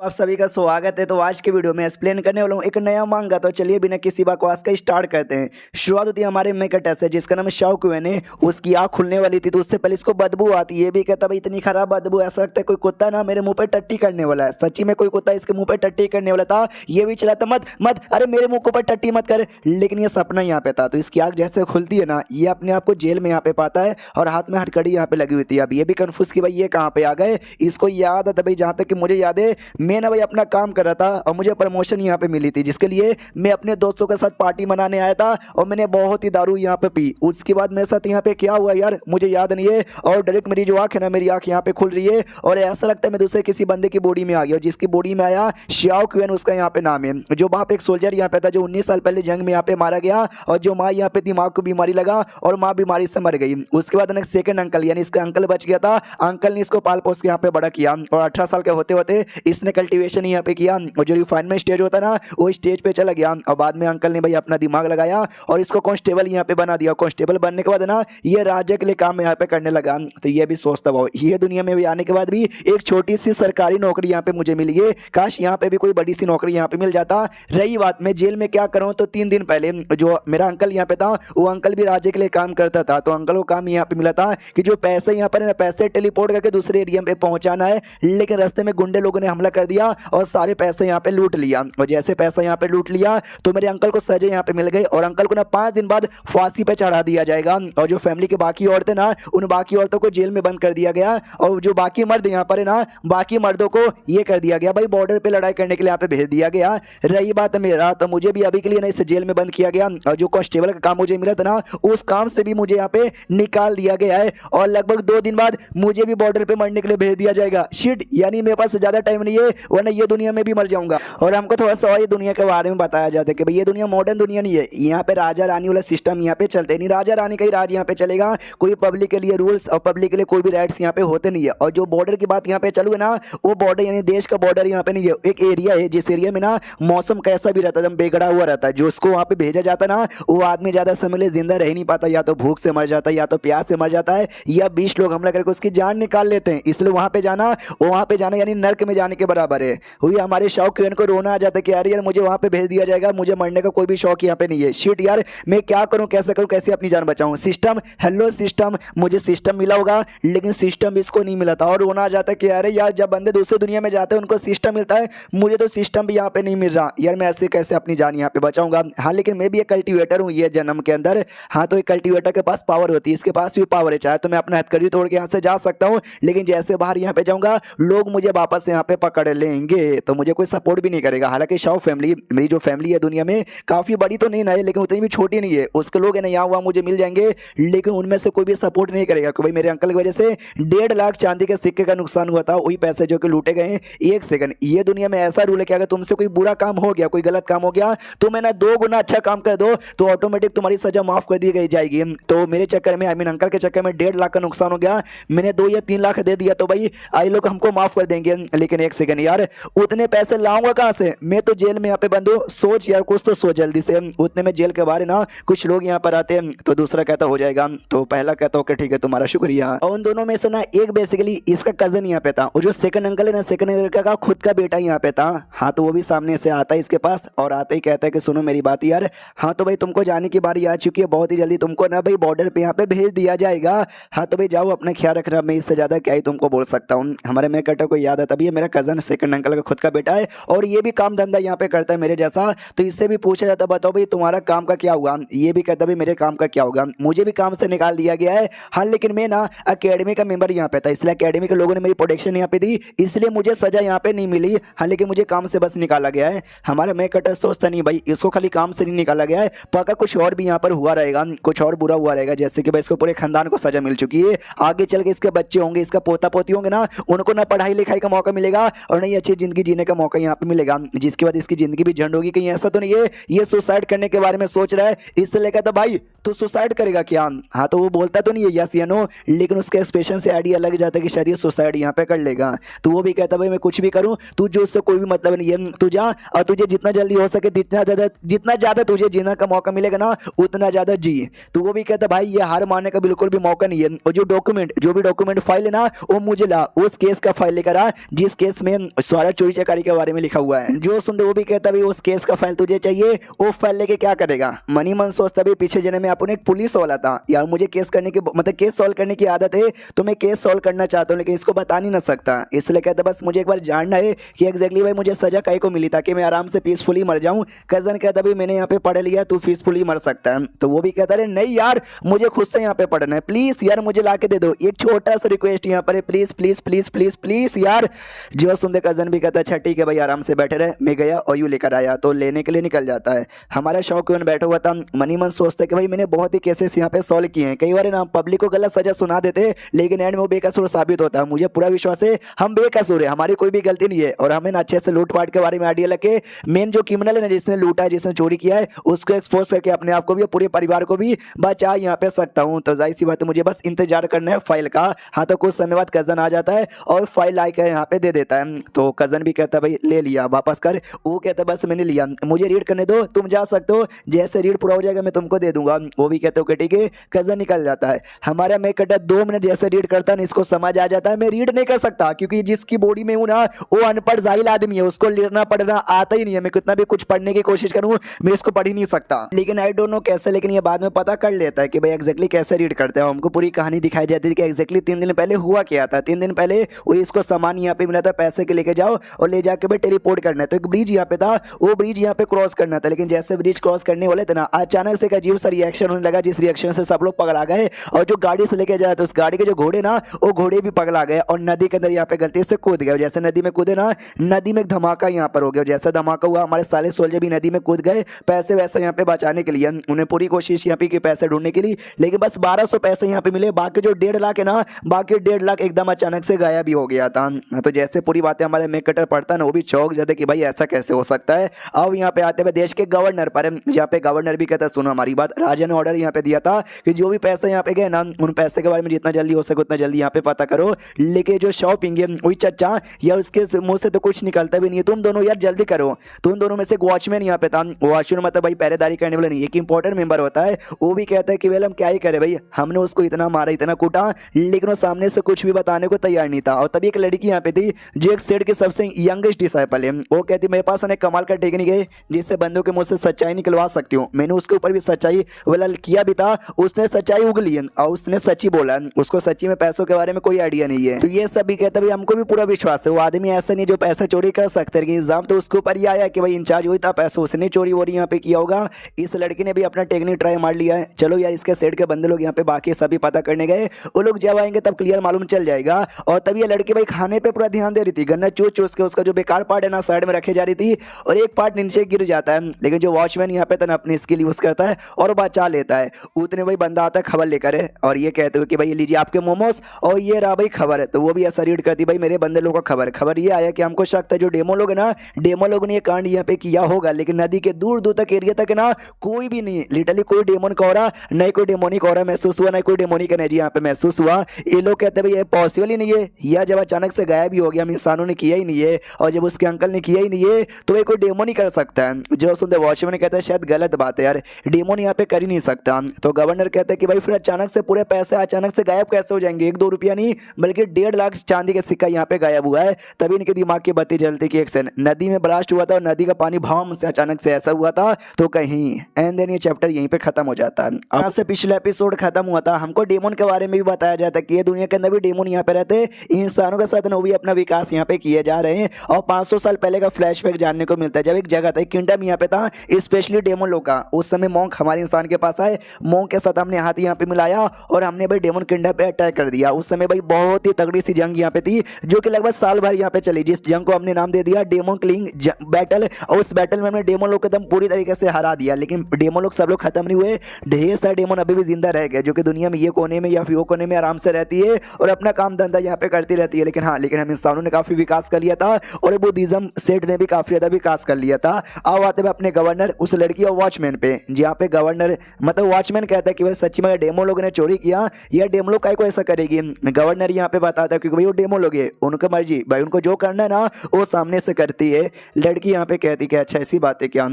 आप सभी का स्वागत है। तो आज के वीडियो में एक्सप्लेन करने वाला हूँ एक नया मांगा। तो चलिए बिना किसी बकवास का स्टार्ट करते हैं। शुरुआत होती है हमारे मेकटस से, जिसका नाम शाओ क्वेन है। उसकी आँख खुलने वाली थी तो उससे पहले इसको बदबू आती है। ये भी कहता भाई इतनी खराब बदबू, ऐसा लगता है कोई कुत्ता ना मेरे मुंह पे टट्टी करने वाला है। सच्ची में कोई कुत्ता इसके मुंह पे टट्टी करने वाला था। ये भी चला था मत मत, अरे मेरे मुंह के ऊपर टट्टी मत कर। लेकिन ये सपना यहाँ पे था। तो इसकी आँख जैसे खुलती है ना, ये अपने आप को जेल में यहाँ पे पाता है और हाथ में हथकड़ी यहाँ पे लगी हुई थी। अब ये भी कन्फ्यूज कि भाई ये कहाँ पे आ गए। इसको याद है भाई, जहाँ तक कि मुझे याद है, मैं ना भाई अपना काम कर रहा था और मुझे प्रमोशन यहाँ पे मिली थी, जिसके लिए मैं अपने दोस्तों के साथ पार्टी मनाने आया था और मैंने बहुत ही दारू यहाँ पे पी। उसके बाद मेरे साथ यहाँ पे क्या हुआ यार मुझे याद नहीं है। और डायरेक्ट मेरी जो आँख है ना, मेरी आँख यहाँ पे खुल रही है और ऐसा लगता है मैं दूसरे किसी बंदे की बॉडी में आ गया। जिसकी बॉडी में आया शाओ क्वेन, उसका यहाँ पे नाम है। जो बाप एक सोल्जर यहाँ पे था जो 19 साल पहले जंग में यहाँ पे मारा गया, और जो माँ यहाँ पे दिमाग को बीमारी लगा और माँ बीमारी से मर गई। उसके बाद सेकंड अंकल, यानी इसका अंकल बच गया था। अंकल ने इसको पाल पोस के यहाँ पे बड़ा किया और 18 साल के होते होते इसने कल्टीवेशन यहाँ पे किया और जो रिफाइनमेंट स्टेज होता ना, वो स्टेज पे चला गया। और बाद में अंकल ने भाई अपना दिमाग लगाया और इसको कांस्टेबल यहाँ पे बना दिया। कांस्टेबल बनने के बाद ना ये राज्य के लिए काम यहाँ पे करने लगा। तो ये भी सोचता भाव, ये दुनिया में भी आने के बाद भी एक छोटी सी सरकारी नौकरी यहाँ पे मुझे मिली है। काश यहाँ पे भी कोई बड़ी सी नौकरी यहाँ पे मिल जाता। रही बात मैं जेल में क्या करूँ, तो 3 दिन पहले जो मेरा अंकल यहाँ पे था, वो अंकल भी राज्य के लिए काम करता था। तो अंकल को काम यहाँ पे मिला था कि जो पैसे यहाँ पर पैसे टेलीपोर्ट करके दूसरे एरिया पे पहुंचाना है। लेकिन रास्ते में गुंडे लोगों ने हमला कर दिया और सारे पैसे यहाँ पे लूट लिया। और जैसे पैसा यहाँ पे लूट लिया तो मेरे अंकल को सजा यहाँ पे मिल गई और अंकल को ना 5 दिन बाद फांसी पे चढ़ा दिया जाएगा। और जो फैमिली की बाकी औरतें ना, उन बाकी औरतों को जेल में बंद कर दिया गया। और जो बाकी मर्द यहाँ पर है ना, बाकी मर्दों को ये कर दिया गया भाई बॉर्डर पे लड़ाई करने के लिए यहाँ पे भेज दिया गया। रही बात मेरा, तो मुझे भी अभी के लिए ना इस जेल में बंद किया गया। और जो कांस्टेबल का काम मुझे मिला था ना, उस काम से भी मुझे यहाँ पे निकाल दिया गया है। और लगभग 2 दिन बाद मुझे भी बॉर्डर पे मरने के लिए भेज दिया जाएगा। शिट, यानी मेरे पास ज्यादा टाइम नहीं है, वरना ये दुनिया में भी मर जाऊंगा। और हमको थोड़ा सा ये दुनिया के बारे में बताया जाता है कि भाई ये दुनिया मॉडर्न दुनिया नहीं है। यहाँ पे राजा रानी वाला सिस्टम यहाँ पे चलते नहीं। राजा रानी का ही राज यहाँ पे चलेगा। कोई पब्लिक के लिए रूल्स और पब्लिक के लिए कोई भी राइट्स यहाँ पे होते नहीं है। और जो बॉर्डर की बात यहाँ पे चलू है ना, वो बॉर्डर यानी देश का बॉर्डर यहाँ पे नहीं है। एक एरिया है जिस एरिया में ना मौसम कैसा भी रहता है, एकदम बेगड़ा हुआ रहता है। जो उसको वहाँ पे भेजा जाता है ना, वो आदमी ज्यादा समय लिए जिंदा रह नहीं पाता। या तो भूख से मर जाता है, या तो प्यास से मर जाता है, या 20 लोग हमला करके उसकी जान निकाल लेते हैं। इसलिए वहाँ पे जाना यानी नर्क में जाने के बराबर है। हुई हमारे शाओ क्वेन को रोना आ जाता है कि यार मुझे वहाँ पे भेज दिया जाएगा, मुझे मरने का कोई भी शौक यहाँ पे नहीं है। शिट यार, मैं क्या करूँ, कैसे करूँ, कैसे अपनी जान बचाऊँ। सिस्टम, हेलो सिस्टम, मुझे सिस्टम मिला होगा लेकिन सिस्टम इसको नहीं मिला था। और रोना आ जाता है कि अरे यार, जब बंदे दूसरे दुनिया में जाते हैं उनको सिस्टम मिलता है, मुझे तो सिस्टम भी यहाँ पे नहीं मिल रहा। यार मैं ऐसे कैसे अपनी जान यहाँ पे बचाऊंगा। हाँ, लेकिन मैं भी एक कल्टिवेटर हूँ ये जन्म के अंदर। हाँ, तो एक कल्टिवेटर के पास पावर होती है, इसके पास भी पावर है। चाहे तो मैं अपना हथकड़ी तोड़ के यहाँ से जा सकता हूँ, लेकिन जैसे बाहर यहाँ पे जाऊंगा लोग मुझे वापस यहाँ पे पकड़ लेंगे, तो मुझे कोई सपोर्ट भी नहीं करेगा। हालांकि शाओ फैमिली, मेरी जो फैमिली है दुनिया में, काफी बड़ी तो नहीं ना है, लेकिन उतनी भी छोटी नहीं है। उसके लोग है ना यहाँ वहाँ मुझे मिल जाएंगे, लेकिन उनमें से कोई भी सपोर्ट नहीं करेगा। क्योंकि भाई मेरे अंकल की वजह से 1.5 लाख चांदी के सिक्के का नुकसान हुआ था। वही पैसे जो कि लूटे गए हैं। एक सेकंड, ये दुनिया में ऐसा रूल है कि अगर तुमसे कोई बुरा काम हो गया, कोई गलत काम हो गया, तो मैं ना 2 गुना अच्छा काम कर दो तो ऑटोमेटिक तुम्हारी सजा माफ कर दी गई जाएगी। तो मेरे चक्कर में, आई मीन अंकल के चक्कर में 1.5 लाख का नुकसान हो गया। मैंने 2 या 3 लाख दे दिया तो भाई आई लोग हमको माफ कर देंगे। लेकिन एक सेकंड यार, उतने पैसे लाऊंगा कहां से? मैं तो जेल में यहाँ पे बंद हूँ। सोच यार, कुछ तो सोच जल्दी से। उतने में जेल के बाहर ना कुछ लोग यहाँ पर आते हैं, तो दूसरा कहता हो जाएगा, तो पहला कहता ओके ठीक है तुम्हारा शुक्रिया। और उन दोनों में से ना एक बेसिकली इसका कजन यहाँ पे था, और जो सेकंड अंकल है ना, सेकंड अंकल का खुद का बेटा यहाँ पे था। हाँ, तो वो भी सामने से आता है इसके पास और आता ही कहता है कि सुनो मेरी बात यार, हाँ तो भाई तुमको जाने की बारी आ चुकी है, बहुत ही जल्दी तुमको ना भाई बॉर्डर पे यहाँ पे भेज दिया जाएगा। हाँ तो भाई जाओ, अपना ख्याल रखना, मैं इससे ज्यादा क्या ही तुमको बोल सकता हूँ। हमारे मैं कटा को याद आता, ये मेरा कजन सेकंड अंकल का खुद का बेटा है और ये भी काम धंधा यहाँ पे करता है मेरे जैसा। तो इससे भी पूछा जाता, बताओ भाई तुम्हारा काम का क्या हुआ? ये भी कहता भाई मेरे काम का क्या होगा, मुझे भी काम से निकाल दिया गया है। हाँ, लेकिन मैं ना अकेडमी का मेंबर यहाँ पे था, इसलिए अकेडमी के लोगों ने मेरी प्रोटेक्शन यहाँ पे दी, इसलिए मुझे सजा यहाँ पे नहीं मिली। हाँ, लेकिन मुझे काम से बस निकाला गया है। हमारा मैं कटर सोचता नहीं भाई, इसको खाली काम से नहीं निकाला गया है, पक्का कुछ और भी यहाँ पर हुआ रहेगा, कुछ और बुरा हुआ रहेगा। जैसे कि भाई इसको पूरे खानदान को सजा मिल चुकी है। आगे चल के इसके बच्चे होंगे, इसका पोता पोती होंगे ना, उनको ना पढ़ाई लिखाई का मौका मिलेगा और नहीं अच्छी जिंदगी जीने का मौका यहाँ पे मिलेगा, जिसके बाद इसकी जिंदगी भी झंड होगी। कहीं ऐसा तो नहीं है ये सुसाइड करने के बारे में सोच रहा है? इससे लेकर तो भाई तू सुसाइड करेगा क्या? हाँ, तो वो बोलता तो नहीं है यस या नो, लेकिन उसके एक्सप्रेशन से आइडिया लग जाता है कि शायद ये सुसाइड यहाँ पे कर लेगा। तो वो भी कहता भाई मैं कुछ भी करूँ, तुझे उससे कोई भी मतलब नहीं है, तू जा और तुझे जितना जल्दी हो सके जितना ज्यादा तुझे जीने का मौका मिलेगा ना, उतना ज्यादा जी। तो वो भी कहता भाई ये हार मानने का बिल्कुल भी मौका नहीं है, और जो भी डॉक्यूमेंट फाइल है ना, वो मुझे ला, उस केस का फाइल लेकर आ जिस केस में सारा चोरी चकारी के बारे में लिखा हुआ है। जो सुनते वो भी कहता भाई उस केस का फाइल तुझे चाहिए, वो फाइल लेके क्या करेगा। मनी मन सोचता भाई पीछे जन्म में अपन एक पुलिस वाला था यार, मुझे केस करने की मतलब केस सॉल्व करने की आदत है, तो मैं केस सॉल्व करना चाहता हूँ लेकिन इसको बता नहीं ना सकता। इसलिए कहता बस मुझे एक बार जानना है कि एग्जैक्टली भाई मुझे सजा काहे को मिली ताकि मैं आराम से पीसफुली मर जाऊं। कजन कहता भाई मैंने यहाँ पे पढ़ लिया, तू पीसफुली मर सकता है। तो वो भी कहता है नहीं यार मुझे खुद से यहाँ पे पढ़ना है, प्लीज यार मुझे ला के दे दो, एक छोटा सा रिक्वेस्ट यहाँ पर है, please please please please please यार। जो सुनते कजन भी कहता है अच्छा ठीक है भाई आराम से बैठे रहे, मैं गया और यू लेकर आया, तो लेने के लिए निकल जाता है। हमारा शौक बैठा हुआ था, मनी मन सोचता है कि भाई मैंने बहुत ही केसेस यहाँ पे सॉल्व किए हैं, कई बार ना पब्लिक को गलत सजा सुना देते लेकिन एंड में वो बेकसूर साबित होता है। मुझे पूरा विश्वास है हम बेकसूर है, हमारी कोई भी गलती नहीं है और हमें ना अच्छे से लूटपाट के बारे में आइडिया लगे। मेन जो क्रिमिनल है ना जिसने लूटा है जिसने चोरी किया है उसको एक्सपोज करके अपने आप को भी पूरे परिवार को भी बचा यहाँ पे सकता हूँ। तो जाहिर सी बात है मुझे बस इंतजार करना है फाइल का। हाँ तो कुछ समय बाद कजन आ जाता है और फाइल लाकर यहाँ पे दे देता है। तो कजन भी कहता है भाई ले लिया वापस कर, वो कहता है बस मैंने लिया, मुझे रीड करने दो, तुम जा सकते हो, जैसे रीड पूरा हो जाएगा मैं तुमको दे दूंगा। वो भी कहते हो ठीक है। कजन निकल जाता है। हमारा मेकअप 2 मिनट जैसे रीड करता है इसको समझ आ जाता है मैं रीड नहीं कर सकता क्योंकि जिसकी बॉडी में हूं ना वो अनपढ़ जाहिल आदमी है, उसको लिखना पढ़ना आता ही नहीं है। मैं कितना भी कुछ पढ़ने की कोशिश करूं मैं इसको पढ़ ही नहीं सकता, लेकिन आई डोंट नो कैसे, लेकिन ये बाद में पता कर लेता है कि भाई एग्जैक्टली कैसे रीड करते हैं। हमको पूरी कहानी दिखाई जाती है कि एग्जैक्टली 3 दिन पहले हुआ क्या था। 3 दिन पहले वो इसको सामान यहाँ पे मिला था पैसे के लेके जाओ और ले जाके भाई टेलीपोर्ट करना है। तो एक ब्रिज यहाँ पे था, वो ब्रिज यहाँ पे क्रॉस करना था, लेकिन जैसे ब्रिज क्रॉस करने वाले थे ना अचानक से एक अजीब सा रिएक्शन होने लगा जिस रिएक्शन से सब लोग पगला गए और जो गाड़ी से लेके जा रहे थे उस गाड़ी के जो घोड़े ना वो घोड़े भी पगला गए और नदी के अंदर यहाँ पे गलती से कूद गए। जैसे नदी में कूदे ना नदी में एक धमाका यहाँ पर हो गया, जैसा धमाका हुआ हमारे साले सोल्जर भी नदी में कूद गए पैसे वैसे यहाँ पे बचाने के लिए। उन्हें पूरी कोशिश यहाँ पे की पैसे ढूंढने के लिए, लेकिन बस 1200 पैसे यहाँ पे मिले, बाकी जो 1.5 लाख है ना बाकी 1.5 लाख एकदम अचानक से गायब भी हो गया था। तो जैसे पूरी बातें हमारे मेक कटर पढ़ता ना वो भी चौंक जाते कि भाई ऐसा कैसे हो सकता है। अब यहाँ पे आते हुए देश के गवर्नर पर, जहाँ पे गवर्नर भी कहता सुनो हमारी बात, राजा ने ऑर्डर यहाँ पे दिया था कि जो भी पैसे यहाँ पे गए ना उन पैसे के बारे में जितना जल्दी हो सके उतना जल्दी यहाँ पे पता करो, लेके जो शॉपिंग है वही चच्चा यार उसके मुंह से तो कुछ निकलता भी नहीं है, तुम दोनों यार जल्दी करो। तुम दोनों में से एक वॉचमैन यहाँ पे था, वॉचमैन मतलब भाई पहरेदारी करने वाला नहीं एक इंपॉर्टेंट मेंबर होता है, वो भी कहता है कि वेल हम क्या ही करें भाई, हमने उसको इतना मारा इतना कूटा लेकिन वो सामने से कुछ भी बताने को तैयार नहीं था। और तभी एक लड़की यहाँ पे थी जो एक सेठ की सबसे यंगेस्ट डिसाइपल है, वो कहती मेरे पास अनेक कमाल का टेक्निक है जिससे बंदों के मुंह से सच्चाई निकलवा सकती हूँ। मैंने उसके ऊपर भी सच्चाई वाला किया भी था, उसने सच्चाई उगली है और उसने सच्ची बोला, उसको सच्ची में पैसों के बारे में कोई आइडिया नहीं है। तो ये सब भी कहता भाई हमको भी पूरा विश्वास है वो आदमी ऐसा नहीं जो पैसे चोरी कर सकते, लेकिन इल्जाम तो उसके ऊपर ही आया कि भाई इंचार्ज वही था, पैसे उसने चोरी वोरी यहाँ पे किया होगा। इस लड़की ने भी अपना टेक्निक ट्राई मार लिया है। चलो यार इसके सेठ के बंदे लोग यहाँ पे बाकी सभी पता करने गए, वो लोग जब आएंगे तब क्लियर मालूम चल जाएगा। और तब ये लड़की भाई खाने पे पूरा ध्यान दे रही थी, गन्ना चूस चूस के उसका जो बेकार पार्ट है ना साइड में रखे जा रही थी और एक पार्ट नीचे गिर जाता है, लेकिन जो वॉचमैन यहाँ पे था ना अपनी स्किल यूज करता है और बचा लेता है। उतने भाई बंदा आता है खबर लेकर है और ये कहते हुए कि भाई लीजिए आपके मोमोज और ये रहा भाई खबर है। तो वो भी ऐसा रीड करती भाई मेरे बंदे लोगों का खबर ये आया कि हमको शक था जो डेमो लोग है ना डेमो लोग ने ये कांड यहाँ पे किया होगा, लेकिन नदी के दूर दूर तक एरिया तक ना कोई भी नहीं, लिटरली कोई डेमोन का हो रहा नहीं कोई डेमोनिक हो रहा महसूस हुआ, नहीं कोई डेमोनिक एनर्जी यहाँ पे महसूस हुआ। ये लोग कहते हैं भाई ये पॉसिबल ही नहीं है, यह जब अचानक से गायब ही हो गया हम इंसानों ने किया ही नहीं है और जब उसके अंकल ने किया ही नहीं है तो ये कोई डेमोन ही कर सकता है। जो सुनते वॉचमैन कहता है शायद गलत बात है यार, डेमोन यहाँ पे कर ही नहीं सकता। तो गवर्नर कहता है कि भाई फिर अचानक से पूरे पैसे अचानक से गायब कैसे हो जाएंगे, 1-2 रुपया नहीं बल्कि 1.5 लाख चांदी का सिक्का यहाँ पे गायब हुआ है। तभी इनके दिमाग की बत्ती जलती कि एक नदी में ब्लास्ट हुआ था और नदी का पानी भाव से अचानक से ऐसा हुआ था तो कहीं एंड देन ये चैप्टर यहीं पे खत्म हो जाता है। यहाँ से पिछला एपिसोड खत्म हुआ था, हमको डेमोन के बारे में भी बताया जाता है कि ये दुनिया के अंदर भी डेमोन यहाँ पे रहते हैं, इंसानों के साथ वो भी अपना विकास यहाँ पे किए जा रहे हैं। और 500 साल पहले का फ्लैशबैक जानने को मिलता है जब एक जगह था एक किंगडम यहाँ पे था स्पेशली डेमोन लोग का। उस समय मॉन्क हमारे इंसान के पास आए, मॉन्क के साथ हमने हाथ यहाँ पे मिलाया और हमने भाई डेमोन किंगडम पे अटैक कर दिया। उस समय भाई बहुत ही तगड़ी सी जंग यहाँ पे थी जो कि लगभग साल भर यहाँ पे चली, जिस जंग को हमने नाम दे दिया डेमोन क्लिंग बैटल। और उस बैटल में हमने डेमोन लोग को एकदम पूरी तरीके से हरा दिया, लेकिन डेमोन लोग सब लोग खत्म नहीं हुए, ढेर सारे डेमोन अभी भी जिंदा रह गए जो कि दुनिया में ये कोने में या फिर वो कोने में आराम से रहती है और अपना काम धंधा यहाँ पे करती रहती है। लेकिन हाँ लेकिन हम इंसानों ने काफी विकास कर लिया था और बुद्धिज्म सेठ ने भी काफी ज्यादा विकास कर लिया था। अब आते हुए अपने गवर्नर उस लड़की और वॉचमैन पे, जहाँ पे गवर्नर मतलब वॉचमैन कहता है कि भाई सच्ची में डेमो लोगों ने चोरी किया या डेमो लोग काय को ऐसा करेगी। गवर्नर यहाँ पे बताता है क्योंकि भाई वो डेमो लोग है उनकी मर्जी भाई, उनको जो करना है ना वो सामने से करती है। लड़की यहाँ पे कहती कि अच्छा ऐसी बात है क्या,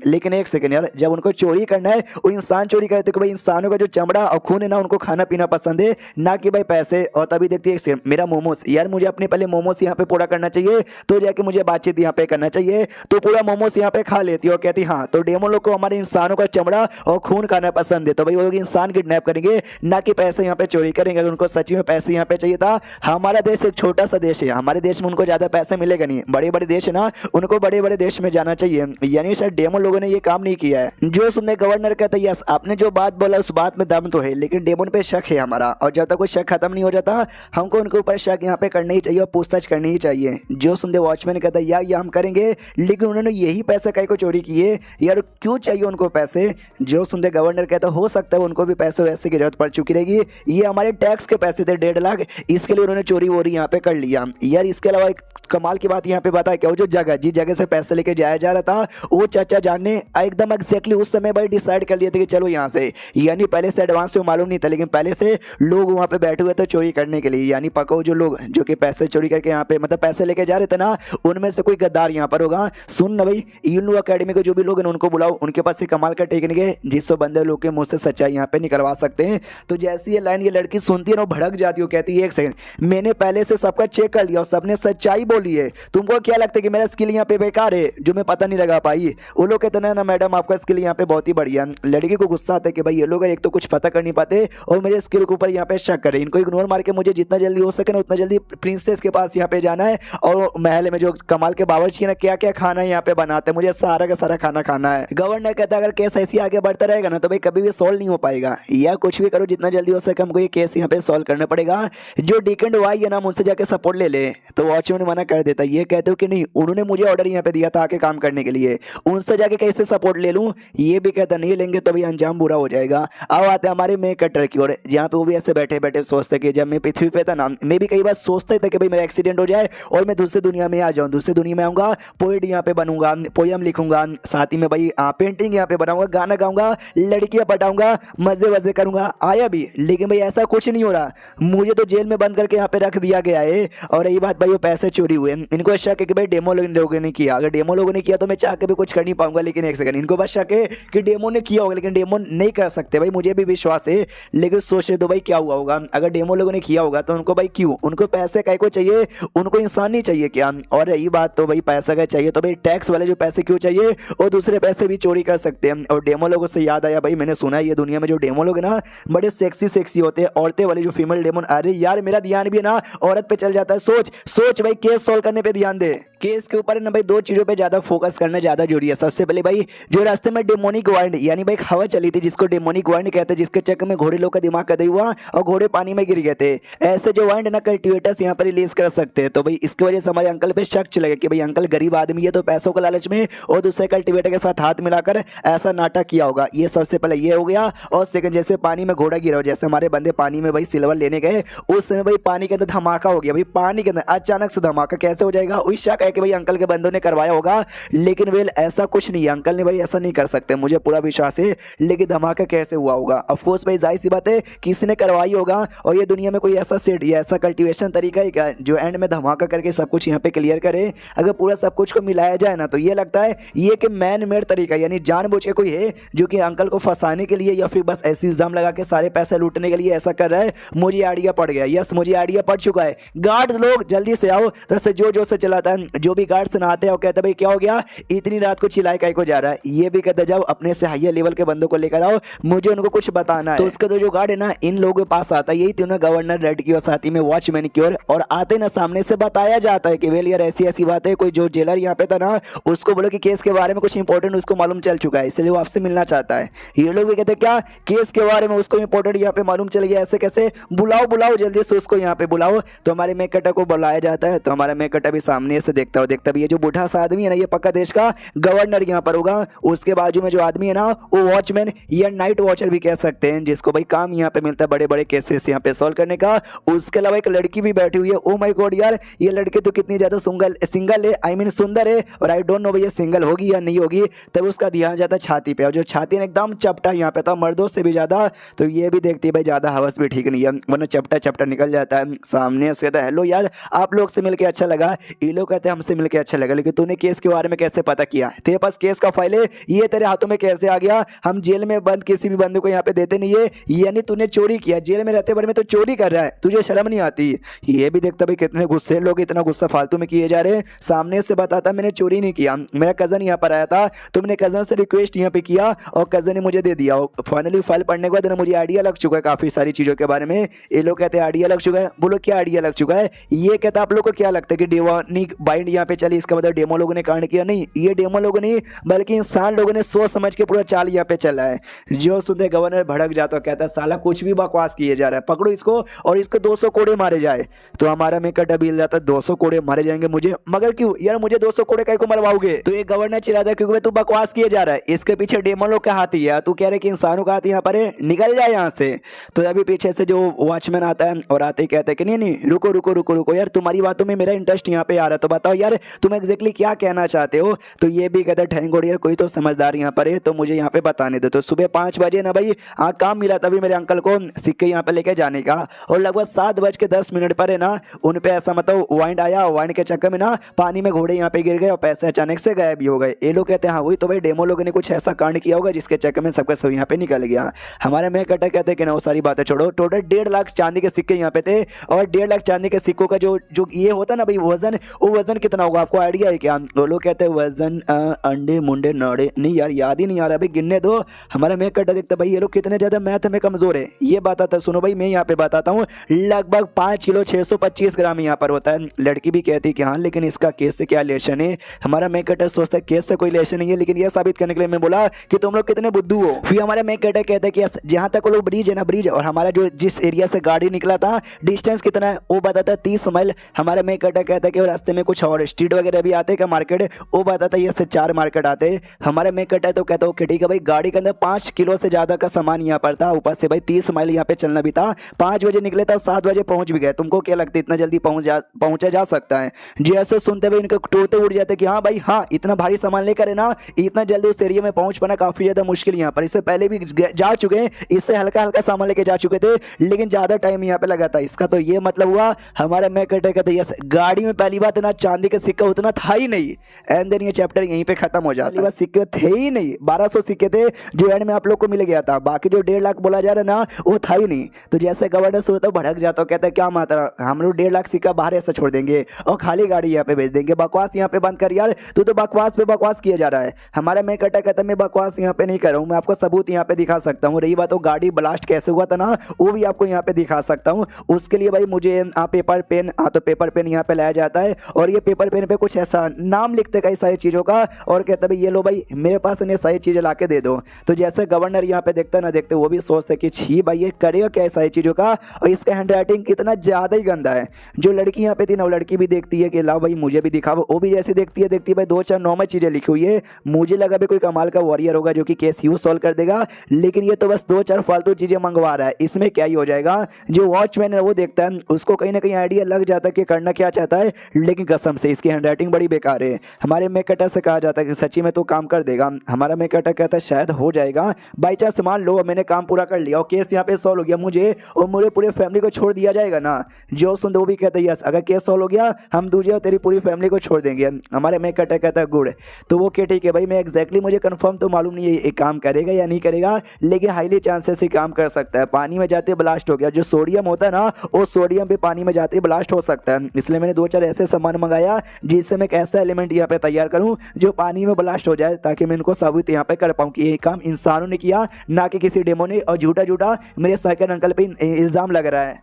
लेकिन एक सेकंड यार जब उनको चोरी करना है वो इंसान चोरी करते कि भाई इंसानों का जो चमड़ा और खून है ना उनको खाना पीना पसंद है ना कि भाई पैसे। और तभी देखती है मेरा मोमोस, यार मुझे अपने पहले मोमोस यहाँ पे पे पूरा करना चाहिए, तो जाके मुझे बातचीत यहाँ पे करना चाहिए। तो पूरा मोमोस यहाँ पे खा लेती है और कहती हाँ, तो डेमो लोग को हमारे इंसानों का चमड़ा और खून खाना पसंद है, तो भाई वो लोग इंसान किडनैप करेंगे, ना कि पैसे यहाँ पे चोरी करेंगे। अगर उनको सच्ची में पैसे यहाँ पे चाहिए था, हमारा देश एक छोटा सा देश है, हमारे देश में उनको ज्यादा पैसे मिलेगा नहीं, बड़े बड़े देश है ना, उनको बड़े बड़े देश में जाना चाहिए। यानी शायद डेमो लोगों ने ये काम नहीं किया है। जो सुनने गवर्नर कहता है यस, आपने जो बात बोला उस बात में दम तो है, लेकिन डेमोन पे शक है हमारा, और जब तक कोई शक खत्म नहीं हो जाता हमको उनके ऊपर शक यहाँ पे करना ही चाहिए और पूछताछ करनी ही चाहिए। जो सुनते वॉचमैन कहता है या हम करेंगे, लेकिन उन्होंने यही पैसे कहीं को चोरी किए यार, क्यों चाहिए उनको पैसे। जो सुनते गवर्नर कहता हो सकता है उनको भी पैसे वैसे की जरूरत पड़ चुकी रहेगी, ये हमारे टैक्स के पैसे थे 1.5 लाख, इसके लिए उन्होंने चोरी वोरी यहाँ पे कर लिया यार। इसके अलावा एक कमाल की बात यहाँ पे बता क्या, वो जो जगह जिस जगह से पैसे लेके जाया जा रहा था, वो चाचा जान ने एकदम एग्जैक्टली उस समय भाई डिसाइड कर लिया था कि चलो यहाँ से, यानी पहले से एडवांस से मालूम नहीं था, लेकिन पहले से लोग वहाँ पे बैठे हुए थे चोरी करने के लिए। यानी पको जो लोग जो कि पैसे चोरी करके यहाँ पे मतलब पैसे लेके जा रहे थे ना, उनमें से कोई गद्दार यहाँ पर होगा। सुन ना भाई, यूनू अकेडमी के जो भी लोग हैं उनको बुलाओ, उनके पास एक कमाल का टेक्निक है जिससे बंदे लोग के मुंह से सच्चाई यहाँ पे निकलवा सकते हैं। तो जैसी ये लाइन ये लड़की सुनती है ना, भड़क जाती है, कहती है 1 सेकंड, मैंने पहले से सबका चेक कर लिया और सबने सच्चाई बोली है, तुमको क्या लगता है कि मेरा स्किल यहाँ पे बेकार है जो मैं पता नहीं लगा पाई। वो लोग कहते हैं ना मैडम आपका स्किल यहाँ पे बहुत ही बढ़िया। लड़की को गुस्सा आता है कि भाई ये लोग एक तो कुछ पता कर नहीं पाते और मेरे स्किल के ऊपर यहाँ पे शक करे, इनको इग्नोर मार के मुझे जितना जल्दी हो सके ना उतना जल्दी प्रिंसेस के पास यहाँ पे जाना है, और महल में जो कमाल के बावर्ची है ना, क्या क्या खाना यहाँ पे बनाते हैं, मुझे सारा का सारा खाना खाना है। गवर्नर कहता है अगर केस ऐसी आगे बढ़ता रहेगा ना तो भाई कभी भी सॉल्व नहीं हो पाएगा, या कुछ भी करो जितना जल्दी हो सके हमको ये केस यहाँ पे सॉल्व करना पड़ेगा। जो डीकेंड वाई है ना मुझसे जाके सपोर्ट ले ले, तो वॉचमैन मना कर देता है, ये कहते हो कि नहीं उन्होंने मुझे ऑर्डर यहाँ पे दिया था आके काम करने के लिए, उनसे जाके कैसे सपोर्ट ले लूँ। ये भी कहता नहीं लेंगे तो भाई अंजाम बुरा हो जाएगा। अब आते हैं हमारे मे कटर की ओर, जहाँ पे वो भी ऐसे बैठे बैठे सोचते कि जब मैं पृथ्वी पे था ना, मैं भी कई बार सोचता था कि भाई मेरा एक्सीडेंट हो जाए और मैं दूसरी दुनिया में आ जाऊँ, दूसरी दुनिया में आऊँगा, पोएट यहाँ पे बनूंगा, पोयम लिखूंगा, साथ ही में भाई पेंटिंग यहाँ पे बनाऊंगा, गाना गाऊंगा, लड़कियां पटाऊंगा, मजे वजे करूंगा। आया भी, लेकिन भाई ऐसा कुछ नहीं हो रहा, मुझे तो जेल में बंद करके यहाँ पे रख दिया गया है। और यही बात भाई वो पैसे चोरी हुए, इनको शक है कि भाई डेमो लोगों ने किया, अगर डेमो लोगों ने किया तो मैं चाह के भी कुछ कर नहीं पाऊंगा, लेकिन 1 सेकंड, इनको बस शक है कि डेमो ने किया होगा, लेकिन डेमो नहीं कर सकते भाई, मुझे भी विश्वास है, लेकिन सोच रहे तो भाई क्या हुआ होगा अगर डेमो लोगों ने किया होगा, तो उनको भाई क्यों, उनको पैसे काय को चाहिए, उनको इंसान नहीं चाहिए क्या। और यही बात तो भाई पैसा का चाहिए, तो भाई टैक्स वाले जो पैसे क्यों चाहिए, और दूसरे पैसे भी चोरी कर सकते हैं। और डेमो लोगों से याद आया भाई, मैंने सुना है ये दुनिया में जो डेमो लोग ना बड़े सेक्सी होते हैं, औरतें वाले जो फीमेल डेमो, अरे यार मेरा ध्यान भी ना औरत पे चल जाता है। सोच भाई, केस सॉल्व करने पे ध्यान दे, केस के ऊपर ना भाई 2 चीजों पे ज्यादा फोकस करना ज्यादा जरूरी है। सबसे पहले भाई जो रास्ते में डेमोनिक वाइंड यानी भाई हवा चली थी जिसको डेमोनिक वाइंड कहते हैं, जिसके चक्कर में घोड़े लोग का दिमाग कदई हुआ और घोड़े पानी में गिर गए थे, ऐसे जो वाइंड ना कल्टिवेटर्स यहाँ पर रिलीज कर सकते हैं। तो भाई इसकी वजह से हमारे अंकल पे शक चलेगा कि भाई अंकल गरीब आदमी है तो पैसों के लालच में और दूसरे कल्टिवेटर के साथ हाथ मिलाकर ऐसा नाटक किया होगा। ये सबसे पहले ये हो गया। और सेकंड, जैसे पानी में घोड़ा गिरा हो, जैसे हमारे बंदे पानी में भाई सिल्वर लेने गए, उस समय भाई पानी के अंदर धमाका हो गया, भाई पानी के अंदर अचानक से धमाका कैसे हो जाएगा, वही शक है कि भाई अंकल के बंदों ने करवाया होगा, लेकिन वेल ऐसा कुछ नहीं है, अंकल ने भाई ऐसा नहीं कर सकते, मुझे पूरा विश्वास है, लेकिन धमाका कैसे हुआ होगा, ऑफ कोर्स भाई जाहिर सी बात है किसी ने करवाई होगा। और ये दुनिया में कोई ऐसा सेट या ऐसा कल्टीवेशन तरीका है क्या जो एंड में धमाका करके सब कुछ यहाँ पे क्लियर करे। अगर पूरा सब कुछ को मिलाया जाए ना तो ये लगता है ये कि मैन मेड तरीका, यानी जानबूझ के कोई है जो कि अंकल को फंसाने के लिए या फिर बस ऐसी इल्जाम लगा के सारे पैसे लूटने के लिए ऐसा कर रहा है। मुझे आइडिया पड़ गया, यस मुझे आइडिया पड़ चुका है, गार्ड्स लोग जल्दी से आओ। तो ऐसे जो से चलाता है, जो भी गार्ड्स नहाते हैं वो कहते हैं भाई क्या हो गया, इतनी रात को चिल्लाए काय को जा रहा है। ये भी कहते जाओ अपने से हाई लेवल के बंदों को लेकर आओ, मुझे उनको कुछ बताना है। तो उसका तो जो गार्ड है ना इन लोगों के पास आता है, यही तीनों गवर्नर लड़की और साथ ही में वॉचमैन की ओर, और आते ना सामने से बताया जाता है कि वेल यार ऐसी ऐसी बात है, कोई जो जेलर यहाँ पे था ना उसको बोलो कि केस के बारे में कुछ इंपॉर्टेंट उसको मालूम चल चुका है, इसलिए वो आपसे मिलना चाहता है। ये लोग भी कहते हैं क्या केस के बारे में उसको इंपॉर्टेंट यहाँ पे मालूम चल गया, ऐसे कैसे, बुलाओ जल्दी से उसको यहाँ पे बुलाओ। तो हमारे मेकटा को बुलाया जाता है, तो हमारा मेकटा भी सामने से देखता भी ये जो बूढ़ा सा आदमी है ना ये पक्का देश का गवर्नर यहाँ पर होगा। उसके बाजू में जो आदमी है ना वो वॉचमैन या नाइट वॉचर भी कह सकते हैं, जिसको भाई काम यहाँ पे मिलता है बड़े बड़े केसेस यहाँ पे सॉल्व करने का। उसके अलावा एक लड़की भी बैठी हुई है। ओ माय गॉड यार ये लड़की तो कितनी ज्यादा सिंगल है, आई मीन सुंदर है, और आई डोंट नो भाई ये सिंगल होगी या नहीं होगी। तब उसका ध्यान जाता है छाती पे, और जो छाती है एकदम चपटा यहाँ पे था मर्दों से भी ज्यादा। तो ये भी देखती है भाई ज्यादा हवस भी ठीक नहीं है, वरना चपटा निकल जाता है। सामने से कहता है हेलो यार आप लोग से मिलकर अच्छा लगा। ये लोग कहते हैं हमसे मिलकर अच्छा लगा, लेकिन तूने केस के बारे में कैसे पता किया? तेरे पास केस का फाइल है, ये तेरे हाथों में कैसे आ गया? हम जेल में बंद किसी भी बंदे को यहाँ पे देते नहीं है, यानी तूने चोरी किया, जेल में रहते बारे में तो चोरी कर रहा है, तुझे शर्म नहीं आती? ये भी देखता भाई कितने गुस्से लोग, इतना गुस्सा फालतू में किए जा रहे हैं। सामने से बताता मैंने चोरी नहीं किया, मेरा कजन यहाँ पर आया था, तो मैंने कजन से रिक्वेस्ट यहाँ पे किया और कजन ने मुझे दे दिया। फाइनली फाइल पढ़ने के बाद ना मुझे आइडिया लग चुका है काफी सारी चीजों के बारे में। ये लोग कहते हैं आइडिया लग चुका है, बोलो क्या आइडिया लग चुका है? ये कहता आप लोग को क्या लगता है कि डेमोनिक बाइंड यहाँ पे चली, इसका मतलब डेमो लोगों ने कांड किया? नहीं, ये डेमो लोगों नहीं बल्कि इंसान लोगों ने सोच समझ के पूरा चाल यहाँ पे चला है। जो सुनते गवर्नर भड़क जाता है, कहता है साला कुछ भी बकवास किए जा रहा है, पकड़ो इसको और इसको 200 कोड़े मारे जाए। तो हमारा मेकअप डबील जाता है 200 कोड़े मारे जाएंगे मुझे, मगर क्यों यार मुझे 200 कोड़े कहीं को मरवाओगे? तो ये गवर्नर चिल्लाता है क्योंकि तू बकवास किए जा रहा है, इसके पीछे डेमो लोग का हाथ ही है, तू कह रहे कि इंसानों का हाथ यहाँ पर है, निकल जाए यहाँ से। तो अभी पीछे से जो वॉचमैन आता है और आते कहते हैं कि नहीं नहीं रुको रुको रुको रुको यार, तुम्हारी बातों में मेरा इंटरेस्ट यहाँ पे आ रहा है, तो बताओ यार तुम एग्जैक्टली क्या कहना चाहते हो? तो ये भी कहते हैं थैंक गॉड यार कोई तो समझदार यहाँ पर है, तो मुझे यहाँ पे बताने दो। तो सुबह 5 बजे ना भाई काम मिला तभी मेरे अंकल को सिक्के यहाँ पे लेके जाने का, और लगभग 7:10 पर है ना उन पे ऐसा मतलब वाइंड आया, वाइंड के चक्कर में ना पानी में घोड़े यहाँ पे गिर गए और पैसे अचानक से गायब भी हो गए। ये लोग कहते हैं हाँ वही तो भाई डेमो लोगों ने कुछ ऐसा कांड किया होगा जिसके चक्कर में सबका सब यहाँ पे निकल गया। हमारे में कटा कहते हैं कि ना वो सारी बातें छोड़ो, टोटल 1.5 लाख चांदी के सिक्के यहाँ पे थे, और 1.5 लाख चांदी के सिक्कों का जो जो ये होता ना भाई वजन, वो वजन कितना होगा आपको आइडिया है क्या? वो लोग कहते हैं वजन अंडे मुंडे नड़े, नहीं यार याद ही नहीं आ रहा भाई, गिनने दो। हमारा मैं कटा देखता भाई ये लोग कितने ज्यादा मैथ में कमजोर है। ये बताता सुनो भाई मैं यहाँ पे बताता हूँ, लगभग 5 किलो 625 ग्राम यहाँ पर होता है। लड़की भी कहती है कि हाँ लेकिन इसका केस से क्या रिलेशन है? हमारा मैं कटर सोचता है केस से कोई रिलेशन नहीं है, लेकिन ये साबित करने के लिए मैं बोला कि तुम लोग कितने बुद्धू हो। फिर हमारा मैं कटर कहता है कि जहाँ तक वो लोग ब्रिज है ना, ब्रिज और हमारा जो जिस एरिया से गाड़ी निकला था डिस्टेंस कितना है वो बताता है 30 माइल। हमारा मैं कटर कहता है कि रास्ते में कुछ और स्ट्रीट वगैरह भी आते क्या मार्केट, वो बताता है ये से 4 मार्केट आते। हमारा मैं कटा है तो कहता हूँ कि ठीक है भाई गाड़ी के अंदर 5 किलो से ज्यादा का सामान यहाँ पर था, ऊपर से भाई 30 माइल यहाँ पे चलना भी था। 5 बजे निकले था 7 बजे पहुंच भी गए। तुमको क्या लगता है इतना जल्दी पहुंचा जा सकता है? जी ऐसे सुनते हुए इनके टोटे उड़ जाते कि हाँ भाई हाँ इतना भारी सामान लेकर है ना इतना जल्दी उस एरिया में पहुंच पाना काफी ज्यादा मुश्किल यहाँ पर। इससे पहले भी जा चुके हैं, इससे हल्का हल्का सामान लेके जा चुके थे लेकिन ज्यादा टाइम यहाँ पे लगा था। इसका तो ये मतलब हुआ हमारा मैं कटे कहते यस गाड़ी में पहली बात ना चांदी का सिक्का उतना था ही नहीं, एंड देन ये चैप्टर यहीं पे खत्म हो जाता है। सिक्के थे ही नहीं, 1200 सिक्के थे जो एंड में आप लोग को मिल गया था, बाकी जो 1.5 लाख बोला जा रहा है ना वो था ही नहीं। तो जैसे गवर्नर सोचता भड़क जाता हो, कहता है क्या मात्रा हम लोग 1.5 लाख सिक्का बाहर ऐसा छोड़ देंगे और खाली गाड़ी यहाँ पे भेज देंगे, बकवास यहाँ पे बंद कर यार, तू तो बकवास पे बकवास किया जा रहा है। हमारा मैं कटा कहता मैं बकवास यहाँ पे नहीं कर रहा हूँ, मैं आपको सबूत यहाँ पे दिखा सकता हूँ। रही बात वो गाड़ी ब्लास्ट कैसे हुआ था ना वो भी आपको यहाँ पे दिखा सकता हूँ। उसके लिए भाई मुझे पेपर पेन तो पेपर पेन यहाँ पे लाया जाता है और ये पेपर पेन पे कुछ ऐसा नाम लिखते कई सारी चीज़ों का और कहता भाई ये लो भाई मेरे पास इन्हें सारी चीज़ें ला के दे दो। तो जैसे गवर्नर यहाँ पे देखता ना देखते वो भी सोचते कि छी भाई ये करेगा क्या सारी चीज़ों का, और इसका हैंड राइटिंग कितना ज़्यादा ही गंदा है। जो लड़की यहाँ पे थी ना वो लड़की भी देखती है कि लाओ भाई मुझे भी दिखाओ, वो भी जैसे देखती है भाई 2-4 नॉर्मल चीज़ें लिखी हुई है। मुझे लगा भाई कोई कमाल का वॉरियर होगा जो कि केस यूँ सॉल्व कर देगा, लेकिन ये तो बस 2-4 फालतू चीज़ें मंगवा रहा है। इसमें क्या ही हो जाएगा, जो वॉचमैन है वो देखता है उसको कहीं ना कहीं आइडिया लग जाता है कि करना क्या चाहता है, लेकिन कसम से इसकी हैंड राइटिंग बड़ी बेकार है। हमारे मेकटर से कहा जाता है कि सच्ची में तो काम कर देगा। हमारा मेकटर कहता है शायद हो जाएगा, बाई चांस मान लो मैंने काम पूरा कर लिया और केस यहाँ पे सॉल्व हो गया, मुझे और मेरे पूरे फैमिली को छोड़ दिया जाएगा ना। जो सुन वो भी कहता है यस अगर केस सॉल्व हो गया हम तुझे और तेरी पूरी फैमिली को छोड़ देंगे। हमारे मेकटर कहता है गुड। तो वो क्या ठीक है भाई मैं एग्जैक्टली मुझे कंफर्म तो मालूम नहीं है ये काम करेगा या नहीं करेगा, लेकिन हाईली चांसेस ही काम कर सकता है। पानी में जाते ब्लास्ट हो गया, जो सोडियम होता है ना वो सोडियम भी पानी में जाते ब्लास्ट हो सकता है। इसलिए मैंने 2-4 ऐसे सामान मंगाया जिससे मैं एक ऐसा एलिमेंट यहाँ पे तैयार करूँ जो पानी में ब्लास्ट हो जाए, ताकि मैं इनको साबित यहाँ पे कर पाऊँ कि ये काम इंसानों ने किया ना कि किसी डेमो ने, और झूठा झूठा मेरे सेकंड अंकल पे इल्जाम लग रहा है।